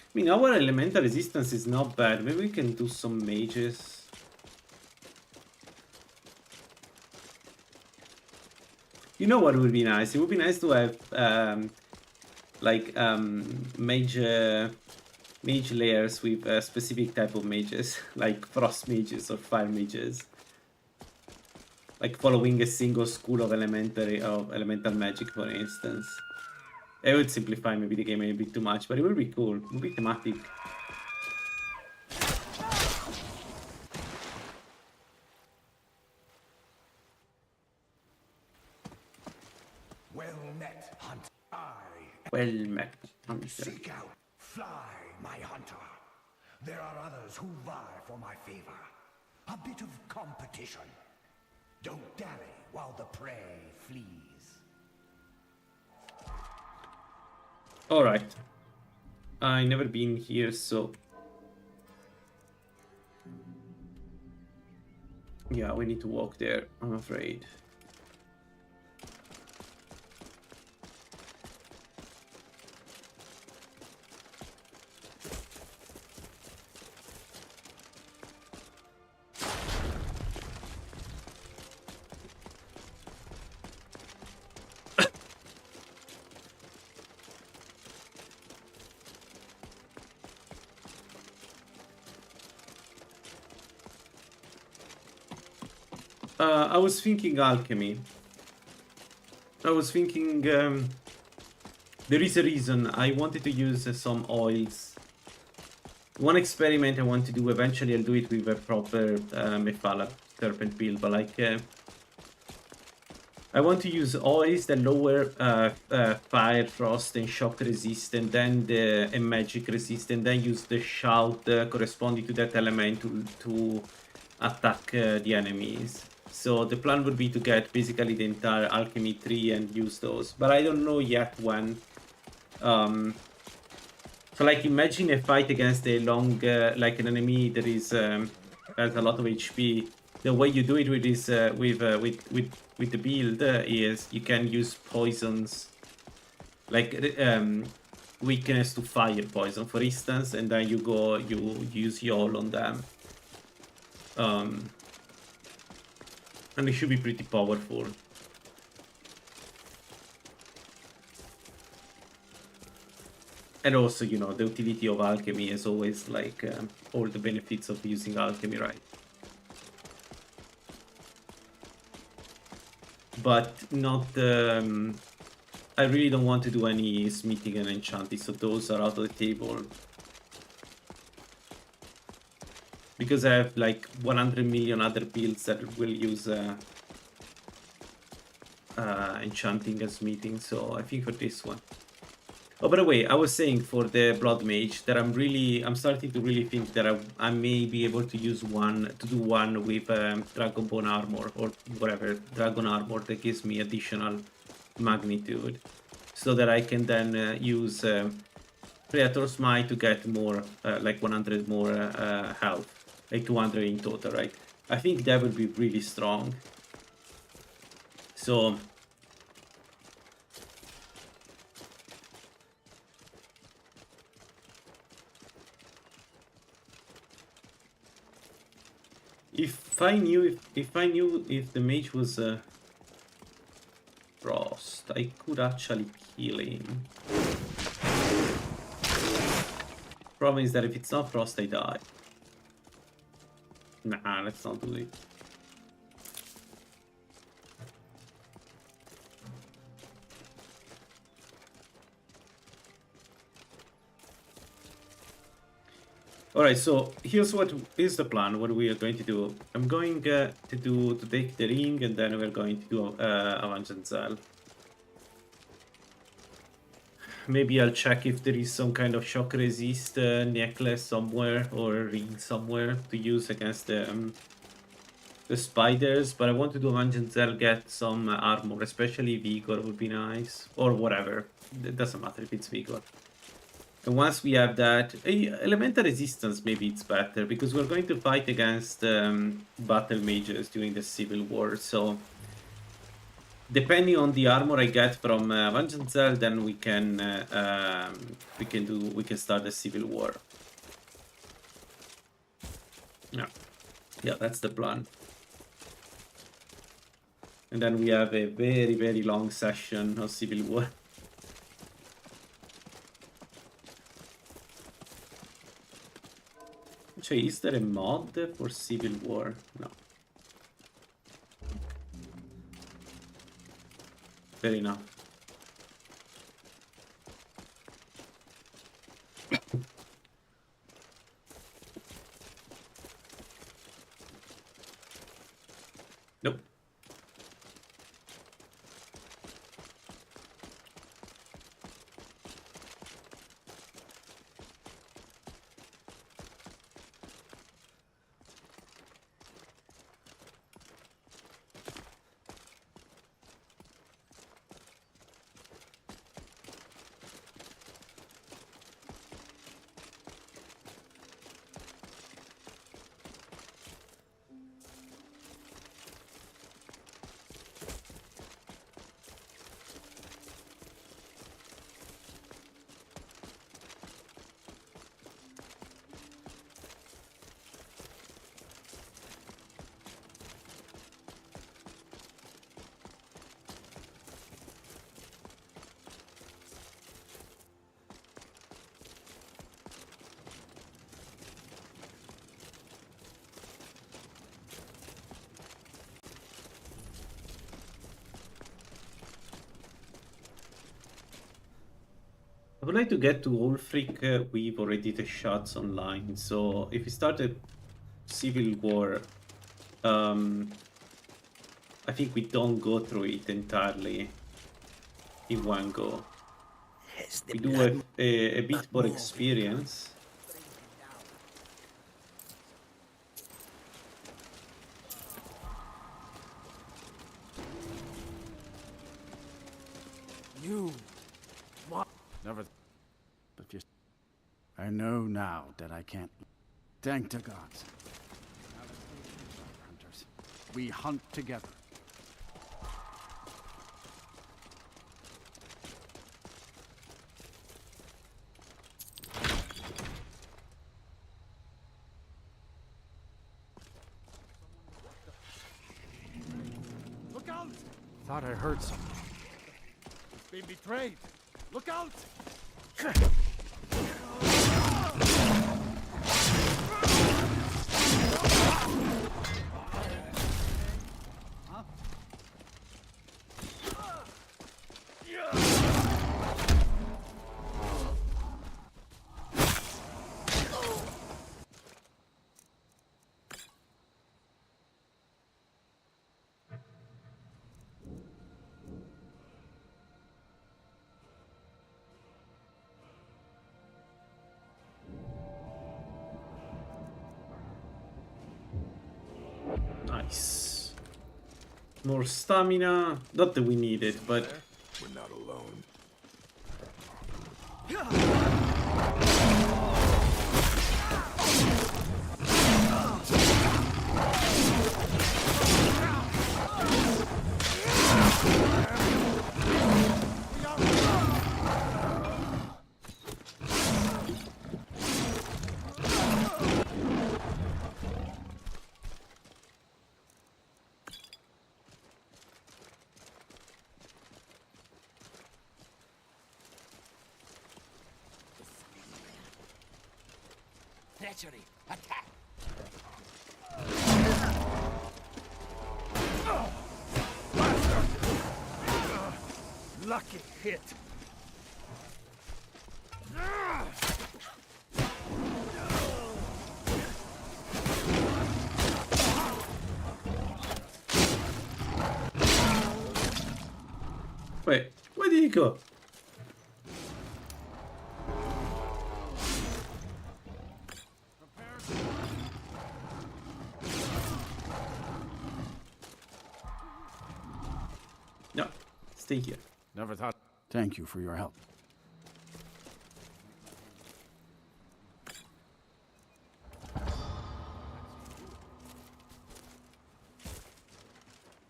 [SPEAKER 1] I mean, our elemental resistance is not bad. Maybe we can do some mages. You know what would be nice? It would be nice to have mage layers with a specific type of mages, like frost mages or fire mages. Like following a single school of elemental magic, for instance. It would simplify maybe the game a bit too much, but it would be cool. It would be thematic.
[SPEAKER 2] Well met, hunt.
[SPEAKER 1] Well met, hunter.
[SPEAKER 2] Seek out, fly, my hunter. There are others who vie for my favor. A bit of competition. Don't dally while the prey flees.
[SPEAKER 1] Alright. I never been here, so... yeah, we need to walk there, I'm afraid. I was thinking alchemy. I was thinking there is a reason I wanted to use some oils. One experiment I want to do, eventually I'll do it with a proper Mephala serpent build, but like I want to use oils that lower fire, frost and shock resistant, then and magic resistant, then use the shout corresponding to that element to attack the enemies. So the plan would be to get basically the entire alchemy tree and use those, but I don't know yet when. So like imagine a fight against a long, like an enemy that is has a lot of HP. The way you do it with this with the build is you can use poisons, like weakness to fire poison, for instance, and then you use Yol on them. And it should be pretty powerful. And also, you know, the utility of alchemy is always like all the benefits of using alchemy, right? But not, I really don't want to do any smithing and enchanting, so those are out of the table. Because I have like 100 million other builds that will use enchanting and smithing, so I think for this one. Oh, by the way, I was saying for the blood mage that I'm starting to really think that I may be able to use do one with dragon bone armor or whatever dragon armor that gives me additional magnitude, so that I can then use Predator Smite to get more like 100 more health. Like 200 in total, right? I think that would be really strong. So if I knew if the mage was frost, I could actually kill him. Problem is that if it's not frost, I die. Nah, let's not do it. Alright, so here's the plan, what we are going to do. I'm going to take the ring, and then we're going to do Avenge and Zell. maybe I'll check if there is some kind of shock resist necklace somewhere or ring somewhere to use against the spiders. But I want to do a Vengeance Cell, get some armor, especially Vigor would be nice, or whatever. It doesn't matter if it's Vigor. And once we have that, elemental resistance, maybe it's better, because we're going to fight against battle mages during the Civil War. So depending on the armor I get from Vengeance Cell, then we can start the Civil War. Yeah, that's the plan. And then we have a very, very long session of Civil War. Actually, is there a mod for Civil War? No. Fair enough. Nope. I would like to get to Ulfric. We've already did the shots online, so if we start a Civil War, I think we don't go through it entirely in one go. We do a bit more experience.
[SPEAKER 7] Never. But just. I know now that I can't. Thank the gods. Hunters. We hunt together.
[SPEAKER 8] Look out!
[SPEAKER 7] Thought I heard something.
[SPEAKER 8] Been betrayed. Look out!
[SPEAKER 1] Nice. More stamina. Not that we need it, but
[SPEAKER 8] We're not alone.
[SPEAKER 9] Treachery! Attack!
[SPEAKER 8] Lucky hit.
[SPEAKER 1] wait, where did he go? stay here.
[SPEAKER 5] Never thought.
[SPEAKER 7] Thank you for your help.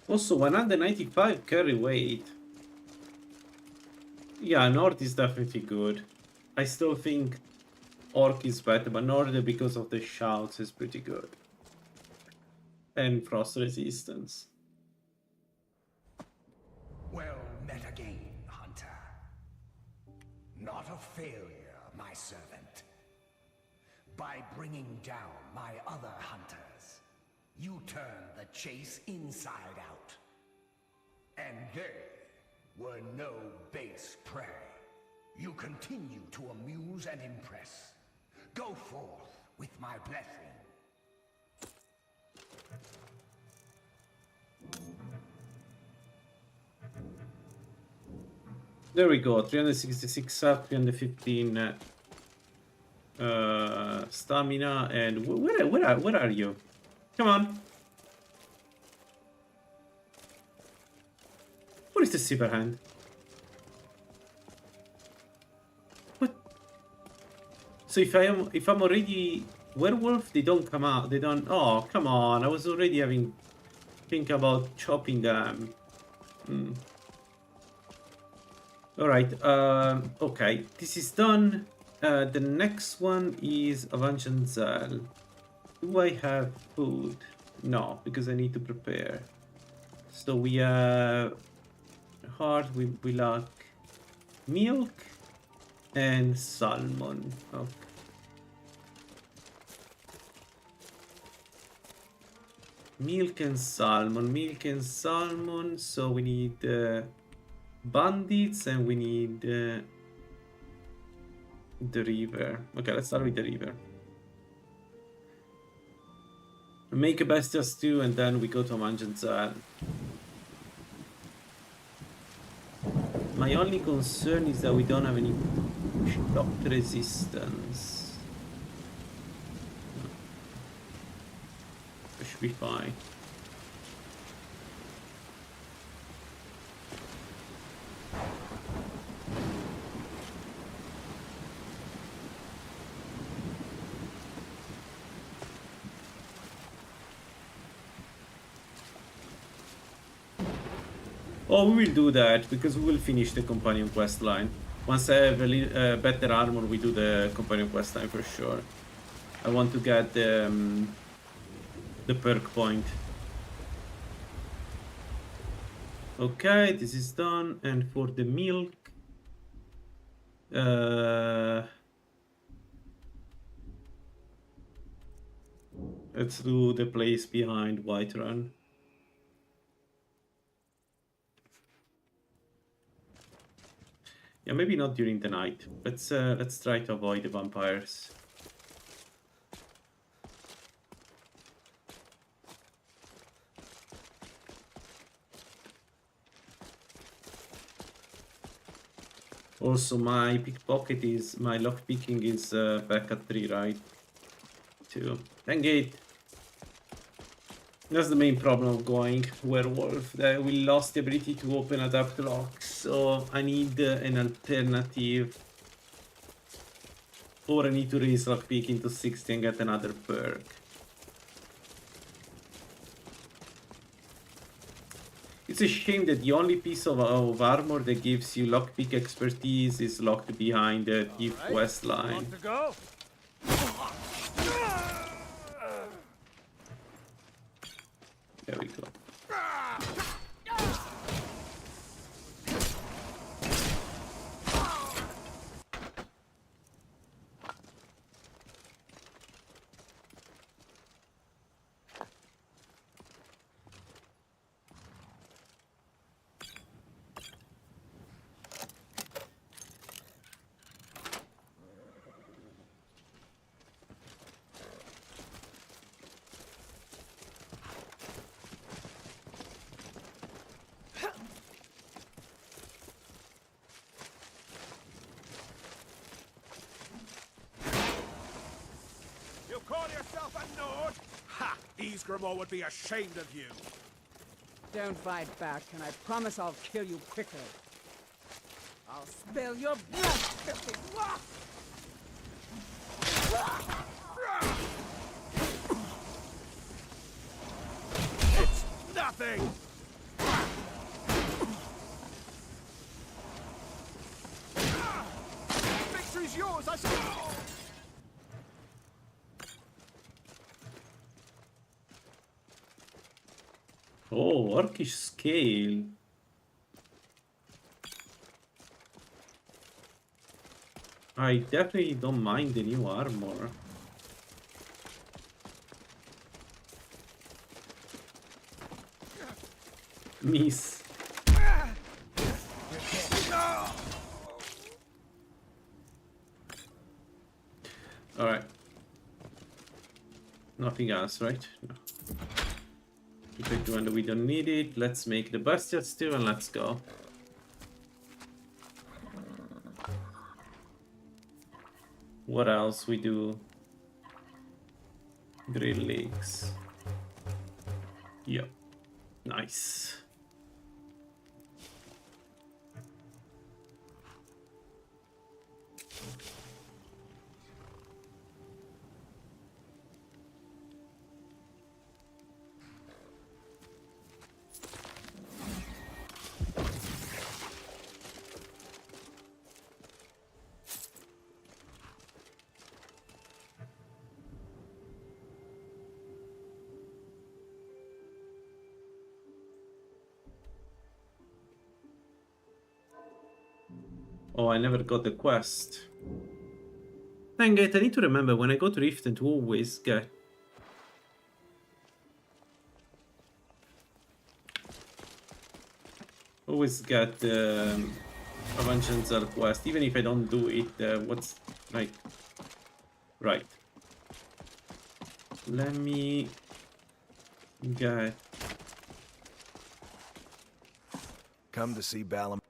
[SPEAKER 1] Also, 195 carry weight. Yeah, Nord is definitely good. I still think Orc is better, but Nord, because of the shouts, is pretty good. And frost resistance.
[SPEAKER 2] Well met again, Hunter. Not a failure, my servant. By bringing down my other hunters, you turn the chase inside out. And they were no base prey. You continue to amuse and impress. Go forth with my blessing.
[SPEAKER 1] There we go, 366 up, 315 stamina, and where are you? Come on. What is the silver hand? What? So if I'm already werewolf, they don't come out. They don't. Oh, come on! I was already having think about chopping them. All right. Okay, this is done. The next one is Avanjanzal. Do I have food? No, because I need to prepare. So we have heart. We lack milk and salmon. Okay. Milk and salmon. So we need bandits and we need the river. Okay, let's start with the river. Make a bestia stew and then we go to Manjanzal. My only concern is that we don't have any shock resistance. It should be fine. Oh, we will do that because we will finish the companion quest line. Once I have a better armor, we do the companion quest line for sure. I want to get the perk point. Okay, this is done. And for the milk, let's do the place behind Whiterun. Yeah, maybe not during the night. Let's try to avoid the vampires. Also, my lock picking is back at 3, right? 2. Dang it. That's the main problem of going werewolf, that we lost the ability to open adapt locks, so I need an alternative. Or I need to raise lockpicking to 60 and get another perk. It's a shame that the only piece of armor that gives you lockpick expertise is locked behind the Thief quest line. There we go.
[SPEAKER 8] Call yourself a Nord? Ha! Ysgramor would be ashamed of you.
[SPEAKER 10] Don't fight back, and I promise I'll kill you quickly. I'll spill your blood, filthy wasp!
[SPEAKER 5] It's nothing! Victory's yours, I suppose!
[SPEAKER 1] Oh, orcish scale. I definitely don't mind the new armor. Miss. Alright. Nothing else, right? No. We don't need it. Let's make the bastards too and let's go. What else we do? Drill legs. Yep. Nice. Oh, I never got the quest. Dang it, I need to remember when I go to Riften to always get... Always get the Avanzal quest, even if I don't do it, what's... like... Right. Let me... get...
[SPEAKER 4] Come to see Balam.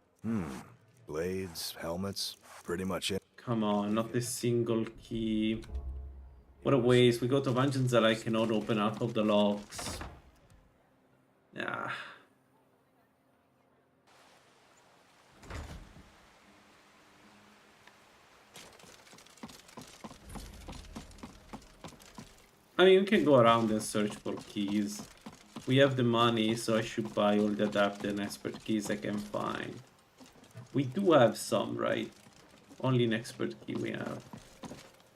[SPEAKER 4] Blades, helmets, pretty much it.
[SPEAKER 1] Come on, not a single key. What a waste. We go to Avanzal, I cannot open out of the locks. Yeah. I mean, we can go around and search for keys. We have the money, so I should buy all the adept and expert keys I can find. We do have some, right? Only an expert key we have.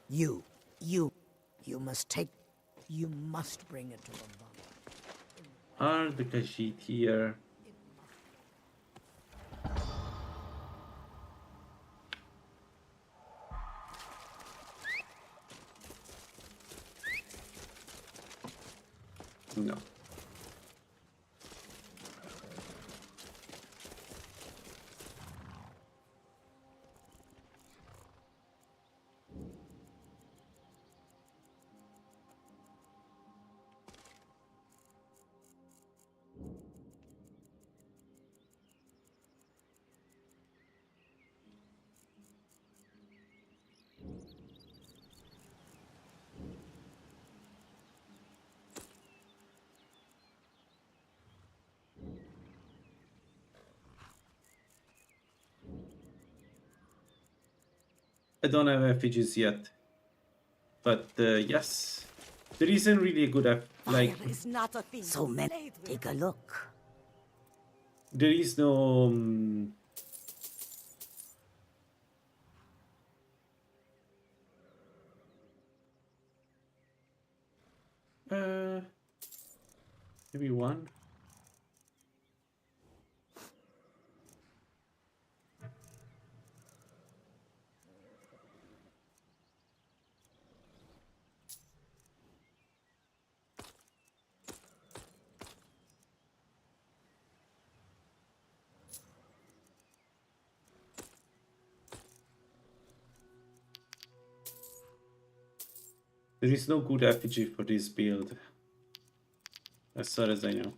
[SPEAKER 11] You must bring it to Lodvar.
[SPEAKER 1] Are the Khajiit here? No. I don't have effigies yet, but yes, there isn't really a good like.
[SPEAKER 11] It's not a thing. So many. Take a look.
[SPEAKER 1] There is no. Maybe one. There is no good effigy for this build, as far as I know.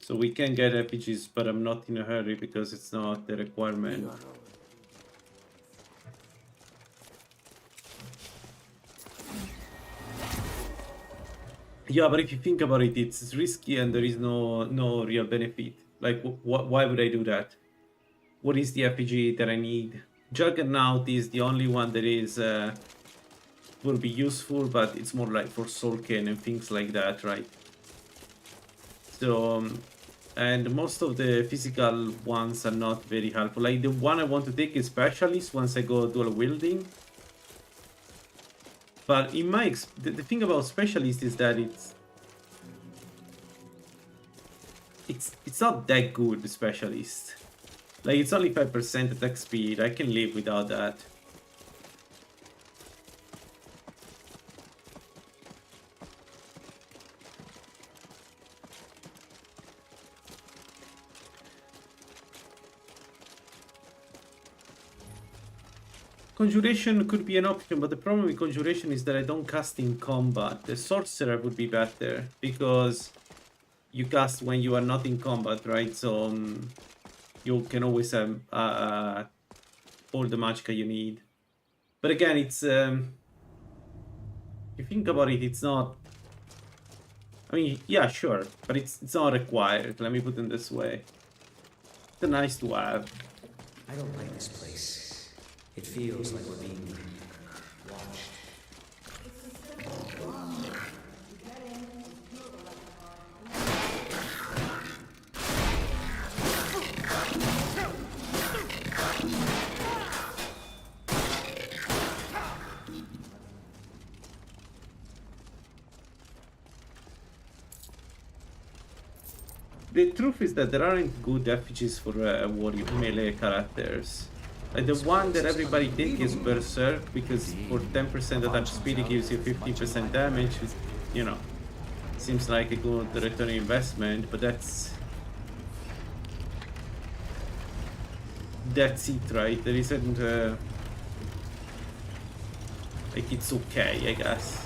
[SPEAKER 1] So we can get effigies, but I'm not in a hurry because it's not the requirement. Yeah, but if you think about it, it's risky and there is no real benefit. Like, why would I do that? What is the RPG that I need? Juggernaut is the only one that is will be useful, but it's more like for Solken and things like that, right? So, and most of the physical ones are not very helpful. Like the one I want to take is Specialist once I go dual wielding. But in my the thing about Specialist is that it's not that good, the Specialist. Like it's only 5% attack speed. I can live without that. Conjuration could be an option, but the problem with Conjuration is that I don't cast in combat. The Sorcerer would be better, because you cast when you are not in combat, right? So you can always have all the magicka you need. But again, it's... if you think about it, it's not... I mean, yeah, sure, but it's not required. Let me put it this way. It's nice to have.
[SPEAKER 12] I don't like this place. It feels like we're being watched.
[SPEAKER 1] The truth is that there aren't good effigies for warrior melee characters. Like the one that everybody thinks is Berserk, because for 10% attack speed it gives you 50% damage, which, you know, seems like a good return on investment, but that's it, right? There isn't like, it's okay, I guess.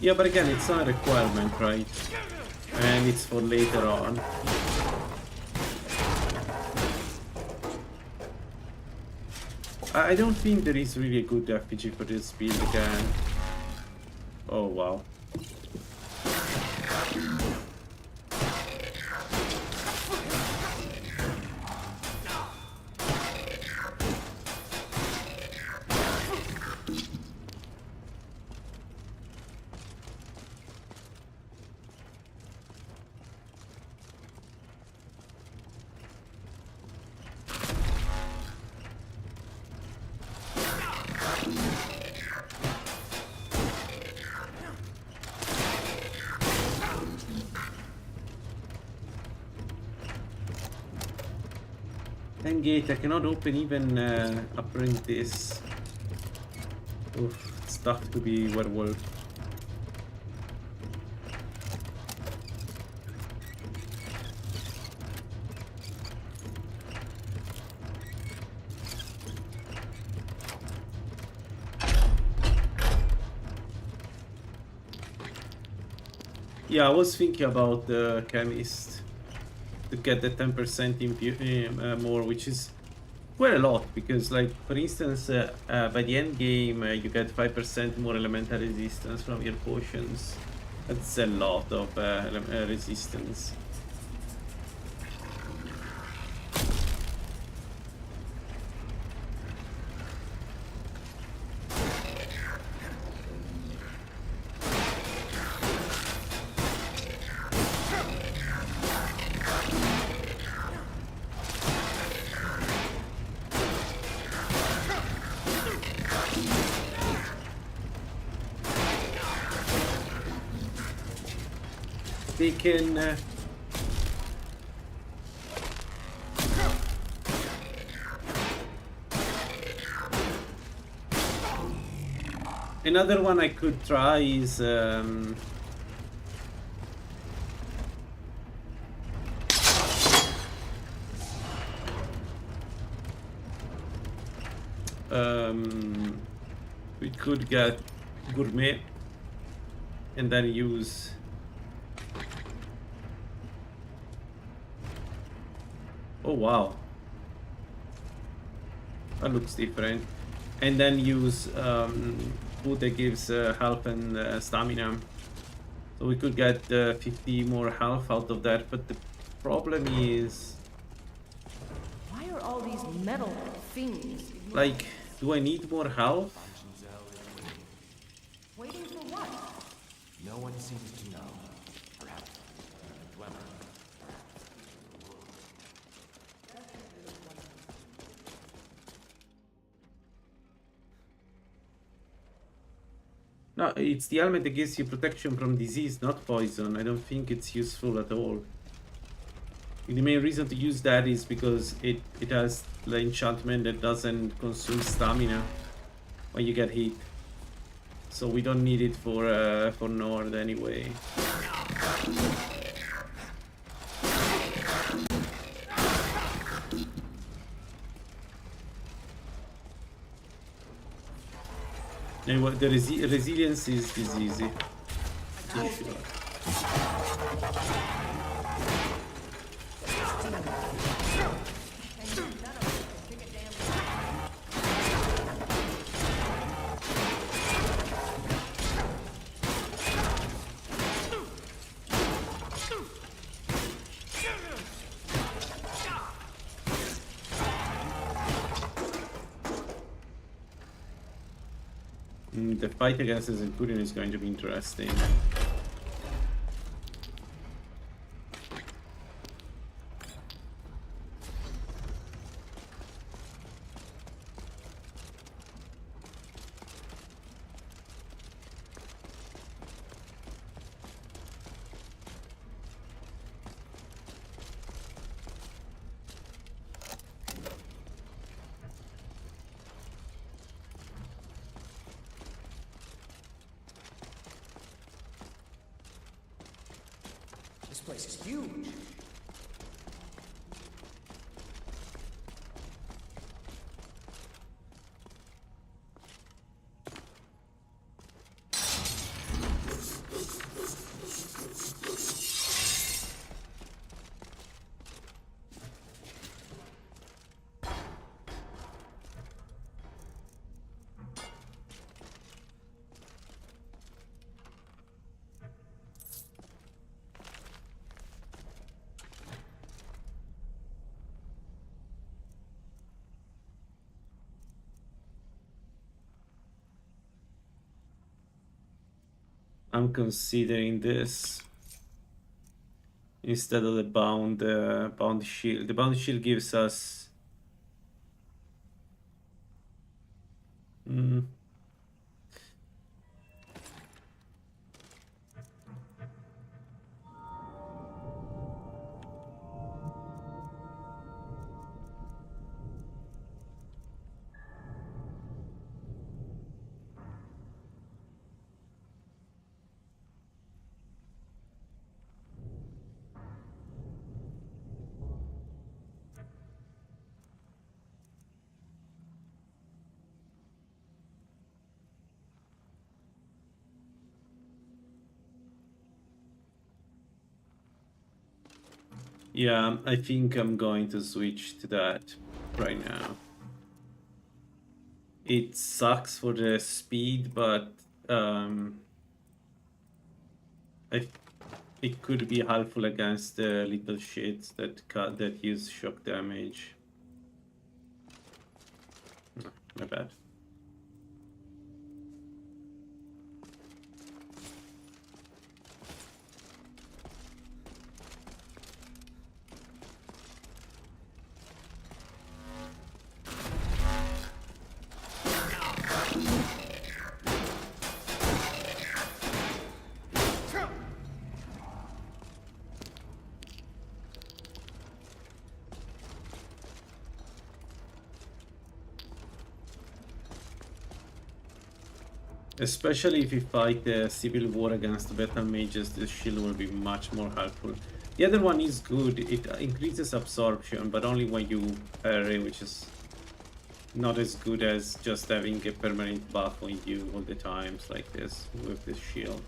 [SPEAKER 1] Yeah, but again, it's not a requirement, right? And it's for later on. I don't think there is really a good RPG for this build again. Oh, wow. Gate, I cannot open even apprentice. Oof, it's tough to be werewolf. Yeah, I was thinking about the chemist to get the 10% more, which is quite a lot, because, like, for instance, by the end game you get 5% more elemental resistance from your potions. That's a lot of resistance. taken. Another one I could try is we could get gourmet and then use oh wow, that looks different, and then use food that gives health and stamina, so we could get 50 more health out of that. But the problem is,
[SPEAKER 6] Why are all these metal things?
[SPEAKER 1] like, do I need more health?
[SPEAKER 6] Waiting for what?
[SPEAKER 12] No one seems to know. Perhaps a dweller.
[SPEAKER 1] No, it's the helmet that gives you protection from disease, not poison. I don't think it's useful at all. The main reason to use that is because it has the enchantment that doesn't consume stamina when you get hit. So we don't need it for Nord anyway. Anyway, the resilience is easy. The fight against the Centurion is going to be interesting.
[SPEAKER 12] This place is huge. I'm considering this instead of the bound shield. The bound shield gives us yeah, I think I'm going to switch to that right now. It sucks for the speed, but it could be helpful against the little shits that use shock damage. No, my bad.
[SPEAKER 1] Especially if you fight the civil war against battle mages, this shield will be much more helpful. The other one is good, it increases absorption, but only when you parry, which is not as good as just having a permanent buff on you all the times like this with this shield.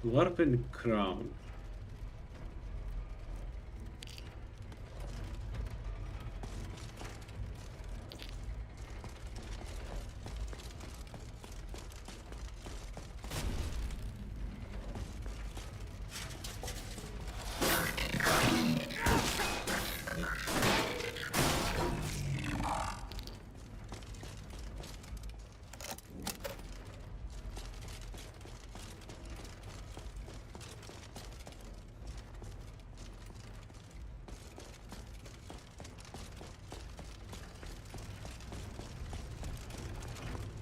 [SPEAKER 1] Dwarven crown.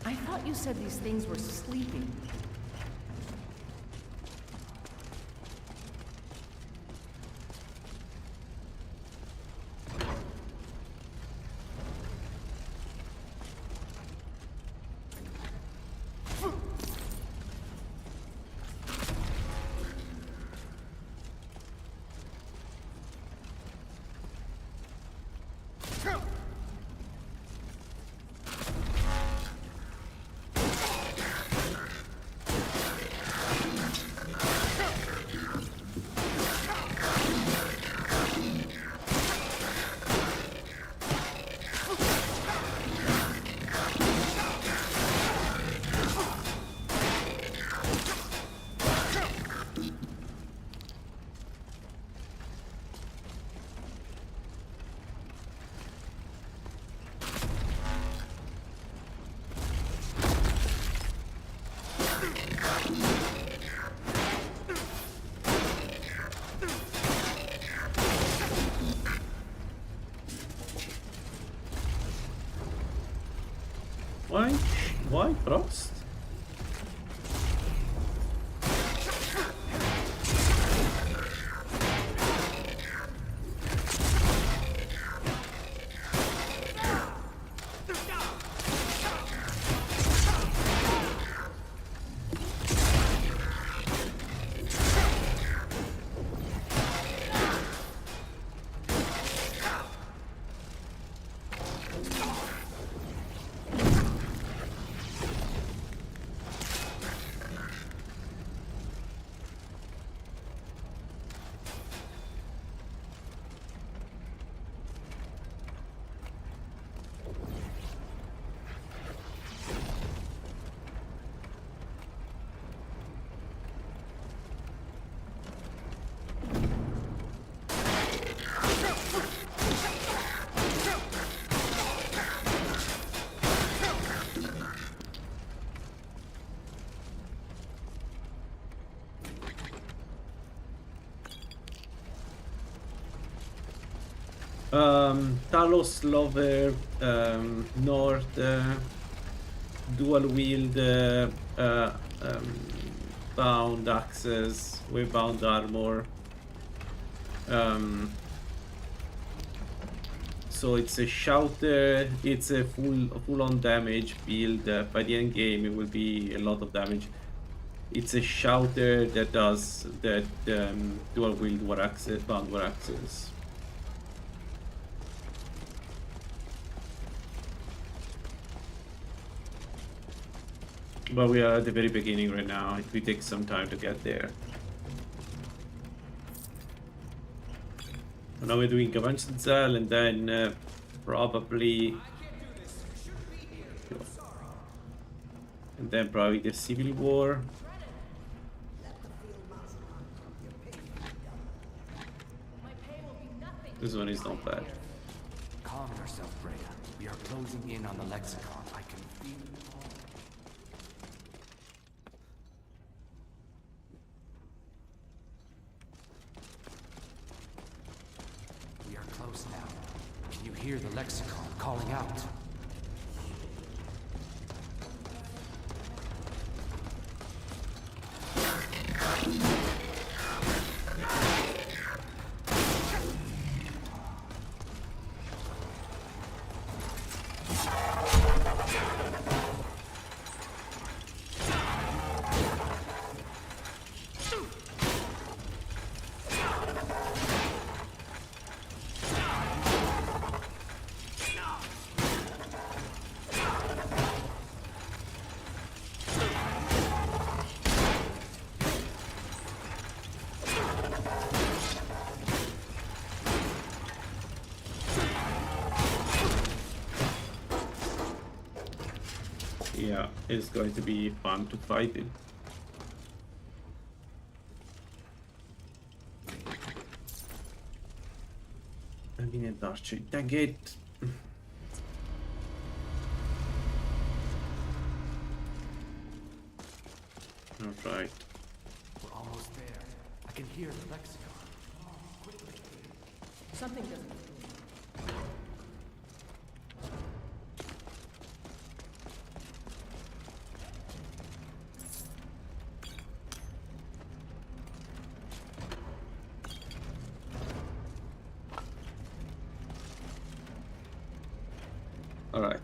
[SPEAKER 6] I thought you said these things were sleeping. Why frost? Talos Lover, North, dual wield bound axes with bound armor. So it's a shouter, it's a full on damage build. By the end game it will be a lot of damage.
[SPEAKER 1] It's a shouter that does that dual wield war axes, bound war axes. But we are at the very beginning right now. It will take some time to get there. Now we're doing Gavanzal and then probably... And then probably the Civil War. This one is not bad.
[SPEAKER 12] Calm yourself, Brea. We are closing in on the lexicon. I can feel it. We are close now. Can you hear the lexicon calling out?
[SPEAKER 1] Yeah, it's going to be fun to fight it. I mean, a dark dang it. Alright.
[SPEAKER 12] We're almost there. I can hear the lexicon. Quickly.
[SPEAKER 6] Something doesn't...
[SPEAKER 1] All right.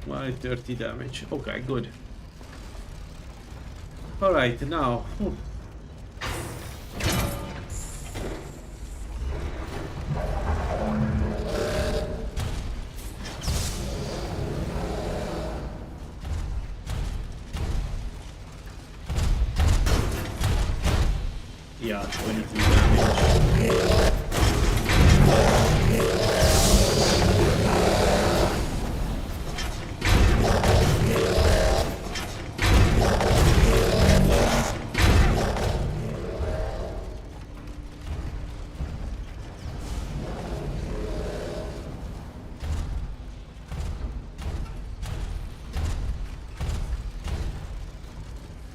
[SPEAKER 1] Why 30 damage? Okay, good. All right, now. Yeah, 23 damage.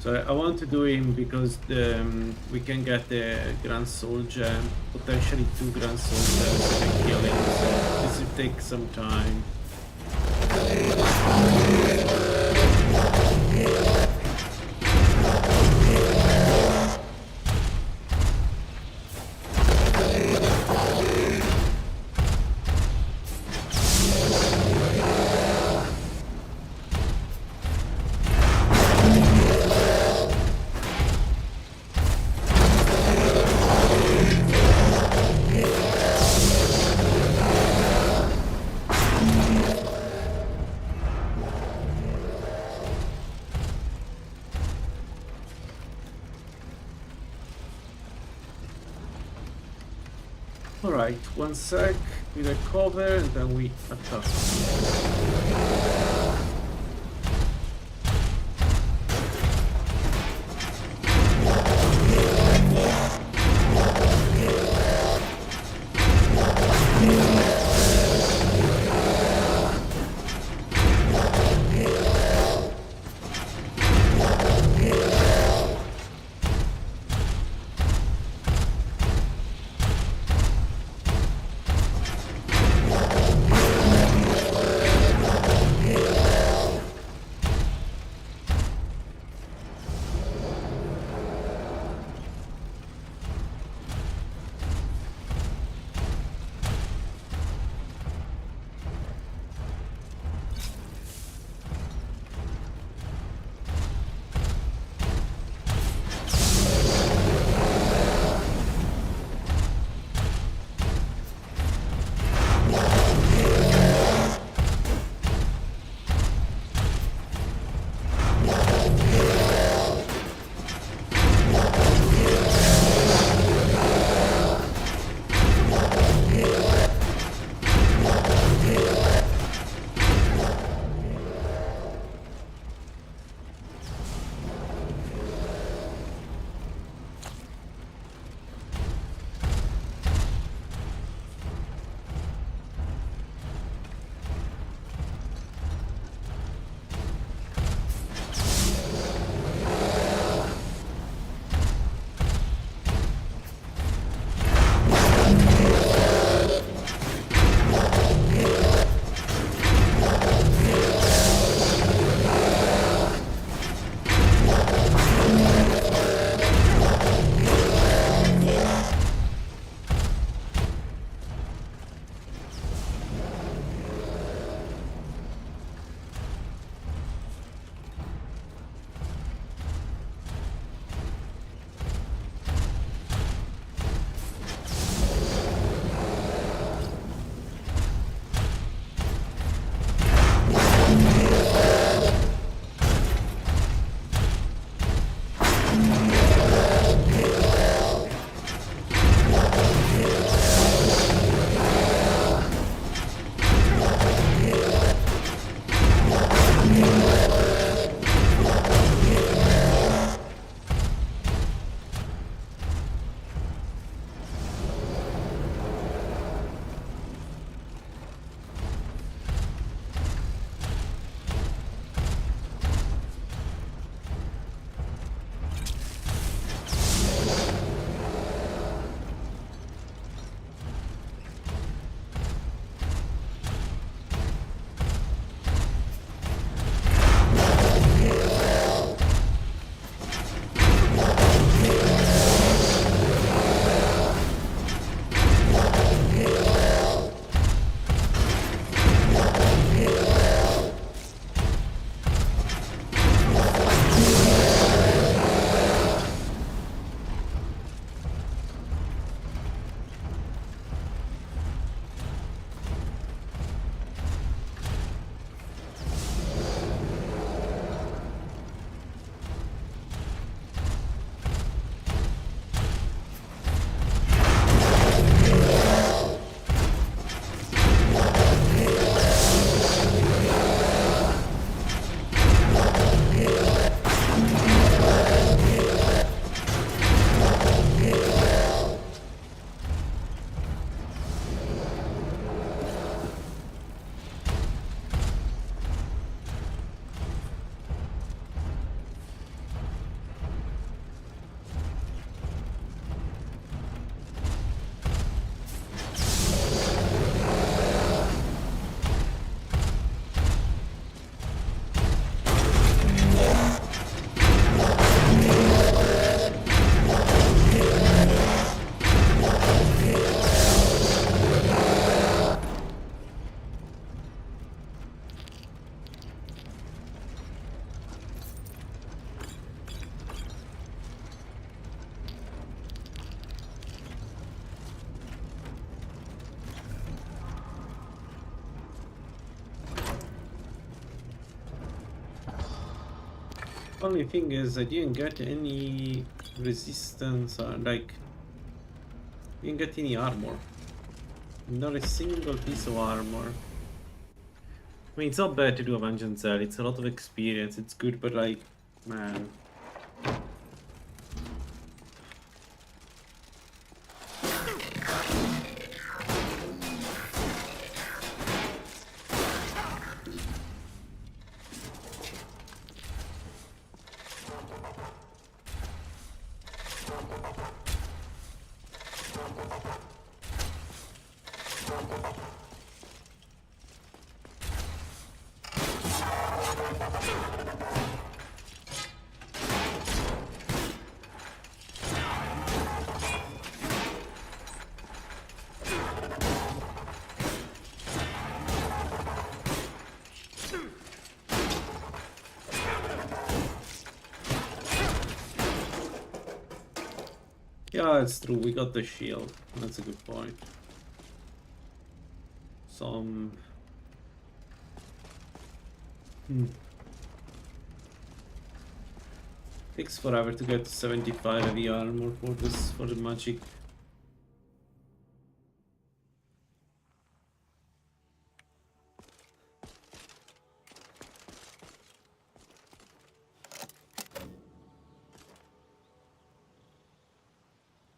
[SPEAKER 1] So I want to do him because we can get the Grand Soldier, potentially 2 Grand Soldiers and kill him, so this will take some time. Alright, 1 sec, we recover and then we attack. Only thing is, I didn't get any resistance or like, didn't get any armor. Not a single piece of armor. I mean, it's not bad to do a vengeance cell. It's a lot of experience. It's good, but like, man. Yeah, it's true. We got the shield. That's a good point. Some. Takes forever to get 75 heavy armor for this, for the magic.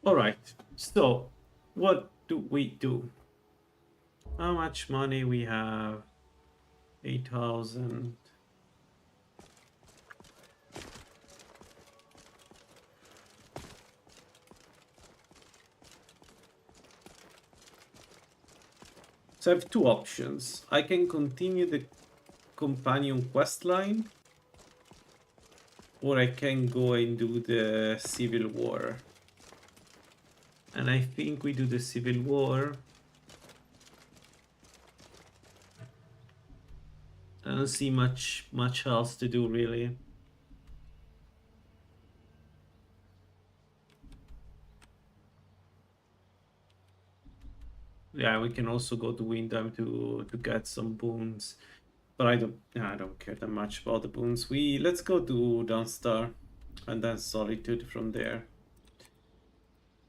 [SPEAKER 1] Alright, so what do we do? How much money we have? 8,000. So I have two options. I can continue the companion quest line, or I can go and do the civil war. And I think we do the civil war. I don't see much else to do really. Yeah, we can also go to Windham to get some boons, but I don't care that much about the boons. Let's go to Dawnstar and then Solitude from there.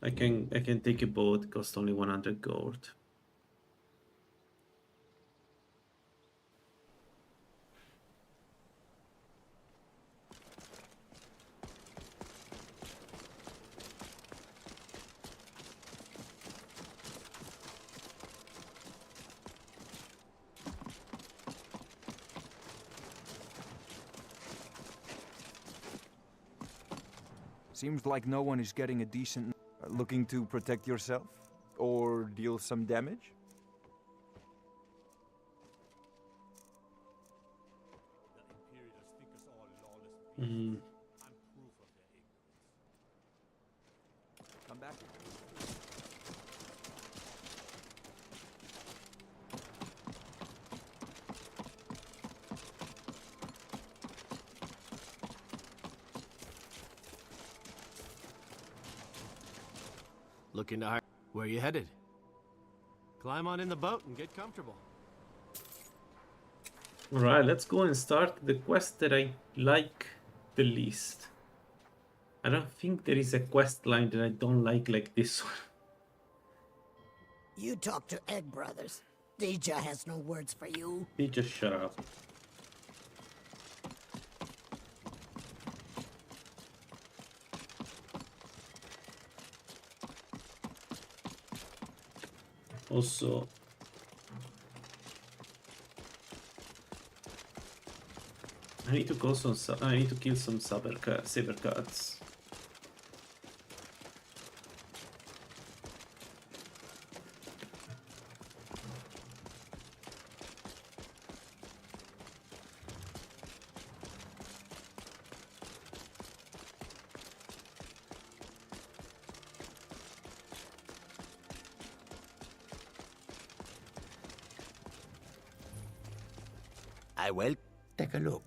[SPEAKER 1] I can take a boat, cost only 100 gold.
[SPEAKER 13] Seems like no one is getting a decent... Looking to protect yourself? Or deal some damage?
[SPEAKER 1] Mm.
[SPEAKER 13] Come back.
[SPEAKER 9] Looking to hire. Where you headed? Climb on in the boat and get comfortable.
[SPEAKER 1] Alright, let's go and start the quest that I like the least. I don't think there is a quest line that I don't like this one.
[SPEAKER 11] You talk to Egg Brothers. Deja has no words for you.
[SPEAKER 1] You just shut up. Also, I need to go some. I need to kill some saber cats.
[SPEAKER 11] I will take a look.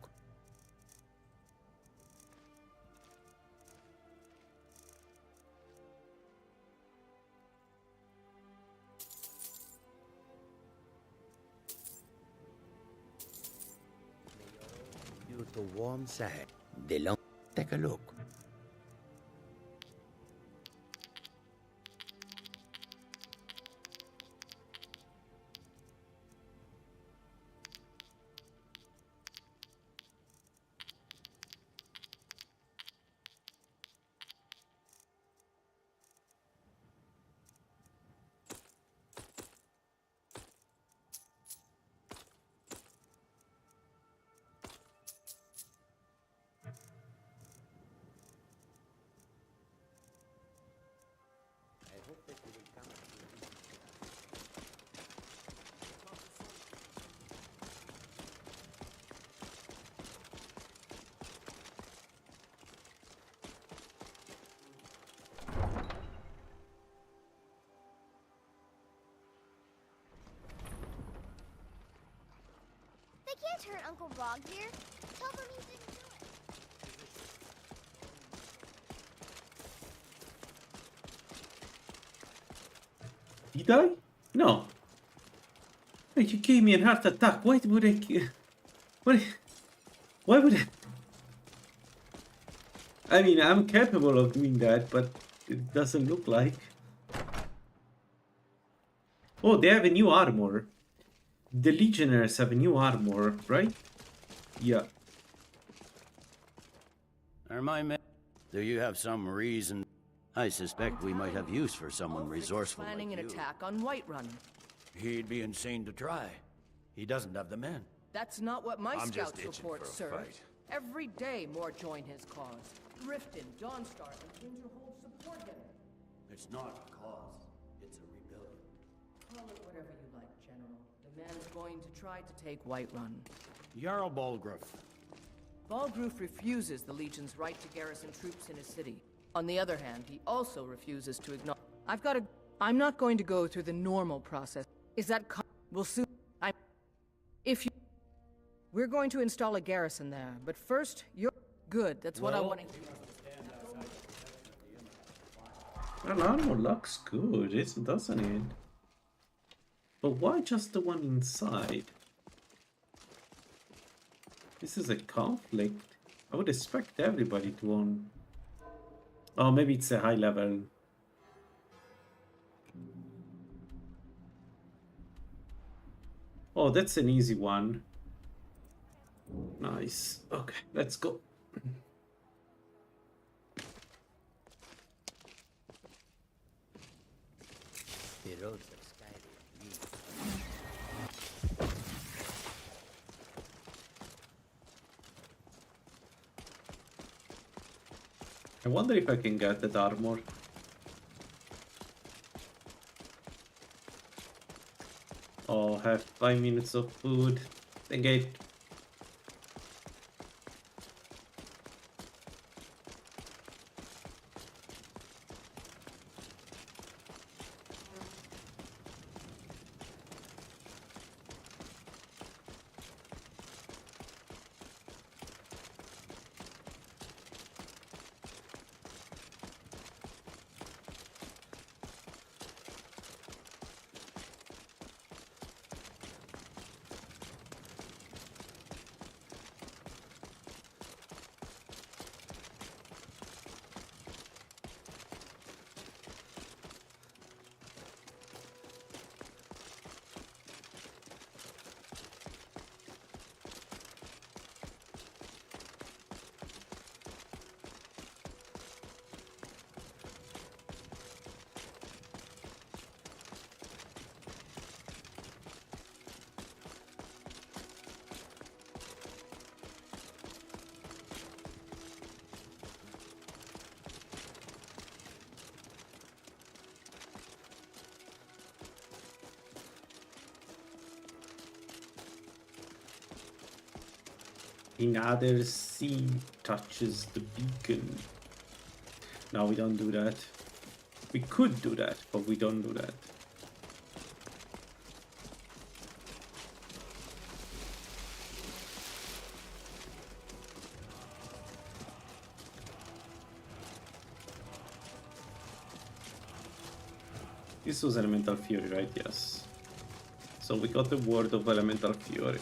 [SPEAKER 11] You to warm side. The long
[SPEAKER 14] Take a look.
[SPEAKER 15] They can't hurt Uncle Bog here. Tell them he didn't do it.
[SPEAKER 1] Did I? No. Wait, you gave me a heart attack. Why would I? Why would I? I mean, I'm capable of doing that, but it doesn't look like. Oh, they have a new armor. The Legionnaires have a new armor, right? Yeah.
[SPEAKER 16] Are my men? Do you have some reason? I suspect we might have use for someone resourceful
[SPEAKER 3] Planning
[SPEAKER 16] like
[SPEAKER 3] an
[SPEAKER 16] you.
[SPEAKER 3] attack on Whiterun.
[SPEAKER 16] He'd be insane to try. He doesn't have the men.
[SPEAKER 3] That's not what my
[SPEAKER 16] I'm just
[SPEAKER 3] scouts
[SPEAKER 16] itching
[SPEAKER 3] report,
[SPEAKER 16] for a
[SPEAKER 3] sir.
[SPEAKER 16] fight.
[SPEAKER 3] Every day more join his cause. Riften, Dawnstar, and Winterhold support him.
[SPEAKER 16] It's not a cause. It's a rebellion.
[SPEAKER 3] Call it whatever you like, General. The man's going to try to take Whiterun.
[SPEAKER 16] Jarl Balgruuf.
[SPEAKER 3] Balgruuf refuses the Legion's right to garrison troops in his city. On the other hand, he also refuses to acknowledge... I'm not going to go through the normal process. Is that... We'll soon... If you... We're going to install a garrison there, but first, you're... Good, that's what I want to hear.
[SPEAKER 1] Well, armor looks good, doesn't it? But why just the one inside? This is a conflict. I would expect everybody to own. Oh, maybe it's a high level. Oh, that's an easy one. Nice. Okay, let's go.
[SPEAKER 12] The roads of Skyrim lead.
[SPEAKER 1] I wonder if I can get that armor. Oh, have 5 minutes of food. Engage. Another sea touches the beacon. No, we don't do that. We could do that, but we don't do that. This was Elemental Fury, right? Yes. So we got the word of Elemental Fury.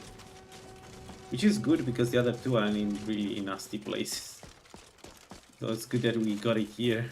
[SPEAKER 1] Which is good because the other two are in really nasty places. So it's good that we got it here.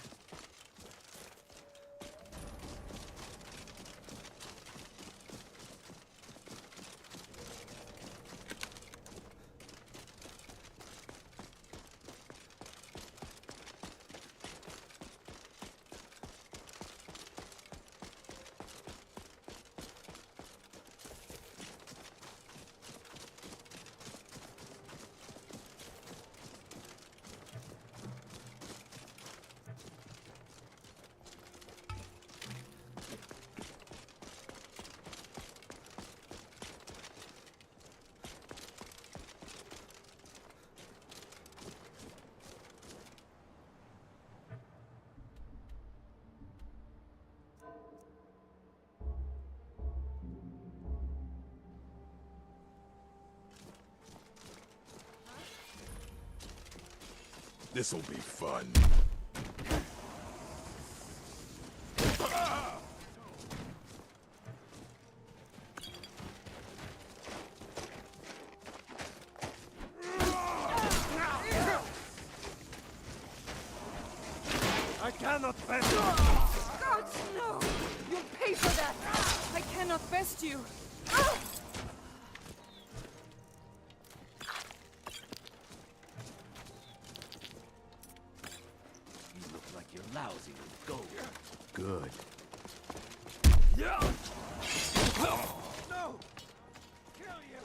[SPEAKER 8] This'll be fun.
[SPEAKER 9] I cannot best you!
[SPEAKER 3] Gods, no! You'll pay for that! I cannot best you!
[SPEAKER 9] You look like you're lousy with gold.
[SPEAKER 5] Good.
[SPEAKER 9] No! Kill you!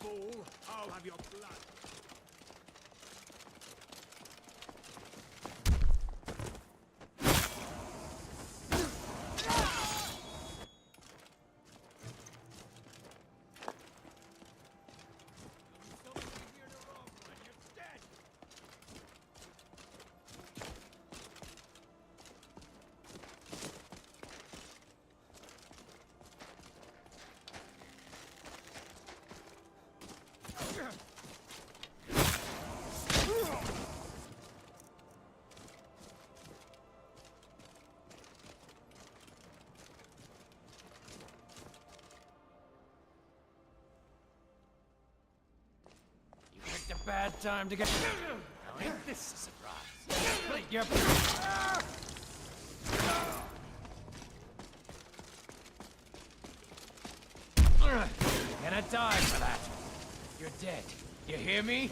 [SPEAKER 8] Fool, I'll have your blood.
[SPEAKER 9] A bad time to get. Now ain't this a surprise? Split your. You're gonna die for that. You're dead. You hear me?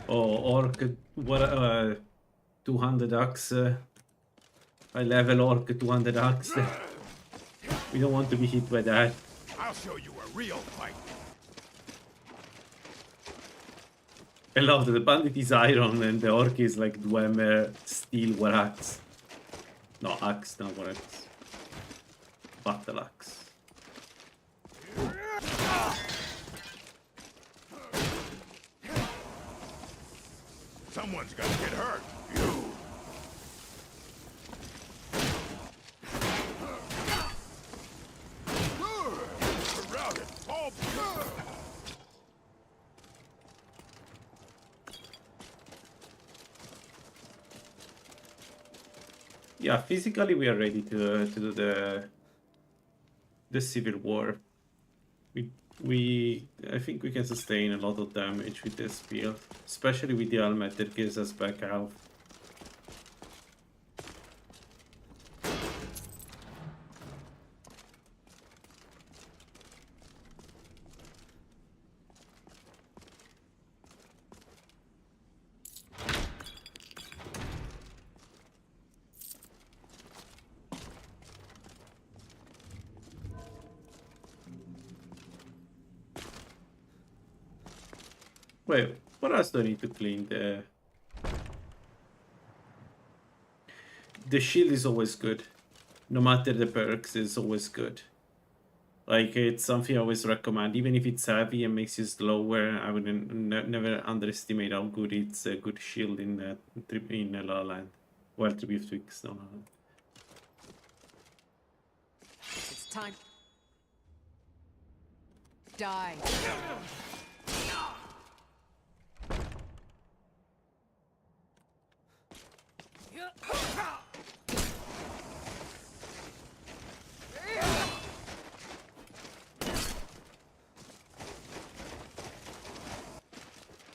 [SPEAKER 1] Oh, orc, what? 200 axe. High level orc, 200 axe. We don't want to be hit by that.
[SPEAKER 8] I'll show you a real fight.
[SPEAKER 1] I love that the bandit is iron and the orc is like Dwemer steel war axe. No, axe, not war axe. Battle axe.
[SPEAKER 8] Someone's gonna get hurt. You. Surrounded. All.
[SPEAKER 1] Yeah, physically we are ready to do the civil war. I think we can sustain a lot of damage with this build, especially with the helmet that gives us back health. Wait, what else do I need to clean? The shield is always good. No matter the perks, it's always good. Like, it's something I always recommend. Even if it's heavy and makes you slower, I would never underestimate how good it's a good shield in Lalaland. Well, 3bftweaks, no.
[SPEAKER 6] It's time. Die.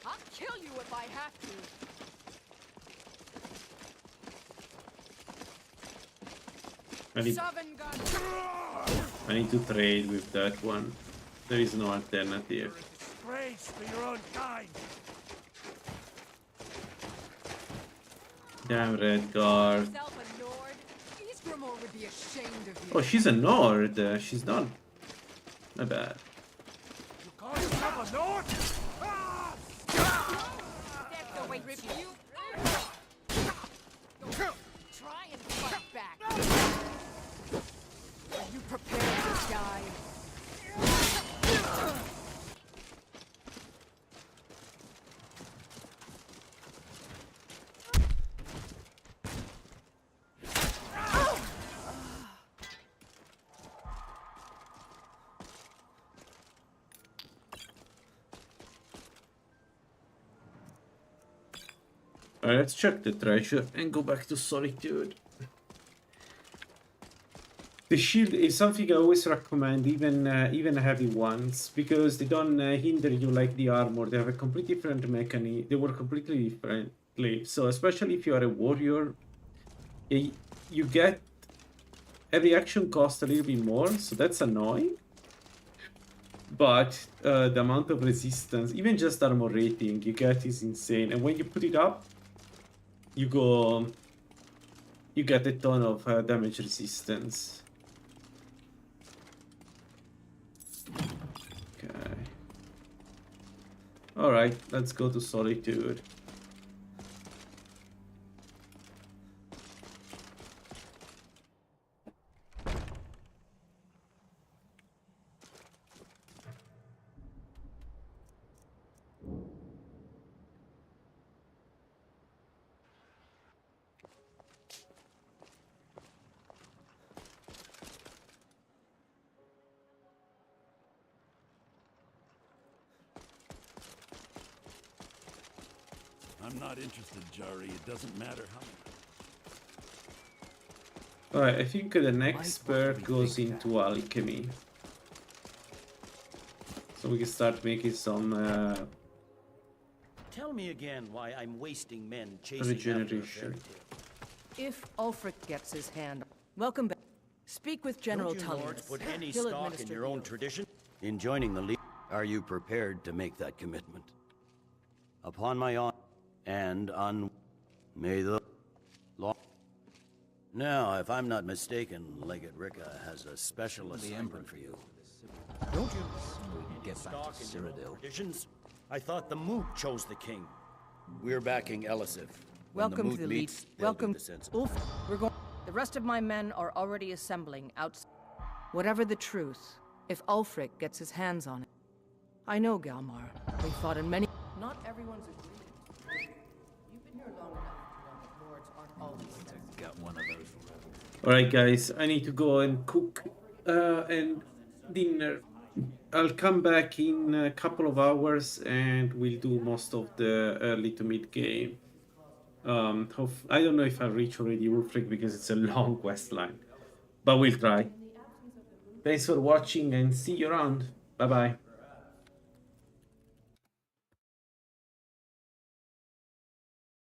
[SPEAKER 3] I'll kill you if I have to.
[SPEAKER 1] I need to trade with that one. There is no alternative.
[SPEAKER 2] Disgrace to your own kind.
[SPEAKER 1] Damn red guard.
[SPEAKER 3] Would be ashamed of you.
[SPEAKER 1] Oh, she's a Nord. She's not. Not bad.
[SPEAKER 2] You call yourself a Nord?
[SPEAKER 3] That's the way you. Try and fight back. Are you prepared to die?
[SPEAKER 1] Alright, let's check the treasure and go back to Solitude. The shield is something I always recommend, even heavy ones, because they don't hinder you like the armor. They have a completely different mechanism. They work completely differently. So especially if you are a warrior, you get every action costs a little bit more, so that's annoying. But the amount of resistance, even just armor rating you get is insane. And when you put it up, you get a ton of damage resistance. Okay. Alright, let's go to Solitude.
[SPEAKER 14] I'm not interested, Jari. It doesn't matter how.
[SPEAKER 1] Alright, I think the next perk goes into alchemy. So we can start making some
[SPEAKER 16] Tell me again why I'm wasting men chasing
[SPEAKER 1] regeneration.
[SPEAKER 3] If Ulfric gets his hand, welcome back. Speak with General
[SPEAKER 16] Don't you Lords
[SPEAKER 3] Tullius.
[SPEAKER 16] put any
[SPEAKER 3] He'll
[SPEAKER 16] stock in
[SPEAKER 3] administer
[SPEAKER 16] your own
[SPEAKER 3] you.
[SPEAKER 16] tradition? In joining the League, are you prepared to make that commitment? Upon my honor, and on may the law. Now, if I'm not mistaken, Legate Ricka has a special assignment for you.
[SPEAKER 12] Don't you get back
[SPEAKER 16] Stock
[SPEAKER 12] to
[SPEAKER 16] in your own
[SPEAKER 12] Cyrodiil?
[SPEAKER 16] traditions? I thought the Moot chose the king. We're backing Elisif. When
[SPEAKER 3] Welcome
[SPEAKER 16] the
[SPEAKER 3] to
[SPEAKER 16] Moot
[SPEAKER 3] the
[SPEAKER 16] meets,
[SPEAKER 3] lead.
[SPEAKER 16] they'll do
[SPEAKER 3] Welcome,
[SPEAKER 16] the sense.
[SPEAKER 3] Ulf. We're going. The rest of my men are already assembling outside. Whatever the truth, if Ulfric gets his hands on it, I know Galmar. We fought in many. Not everyone's agreed. You've been here long enough to know that lords aren't always.
[SPEAKER 12] Got one of those.
[SPEAKER 1] Alright guys, I need to go and cook and dinner. I'll come back in a couple of hours and we'll do most of the early to mid game. I don't know if I'll reach already Ulfric because it's a long quest line, but we'll try. Thanks for watching and see you around. Bye bye.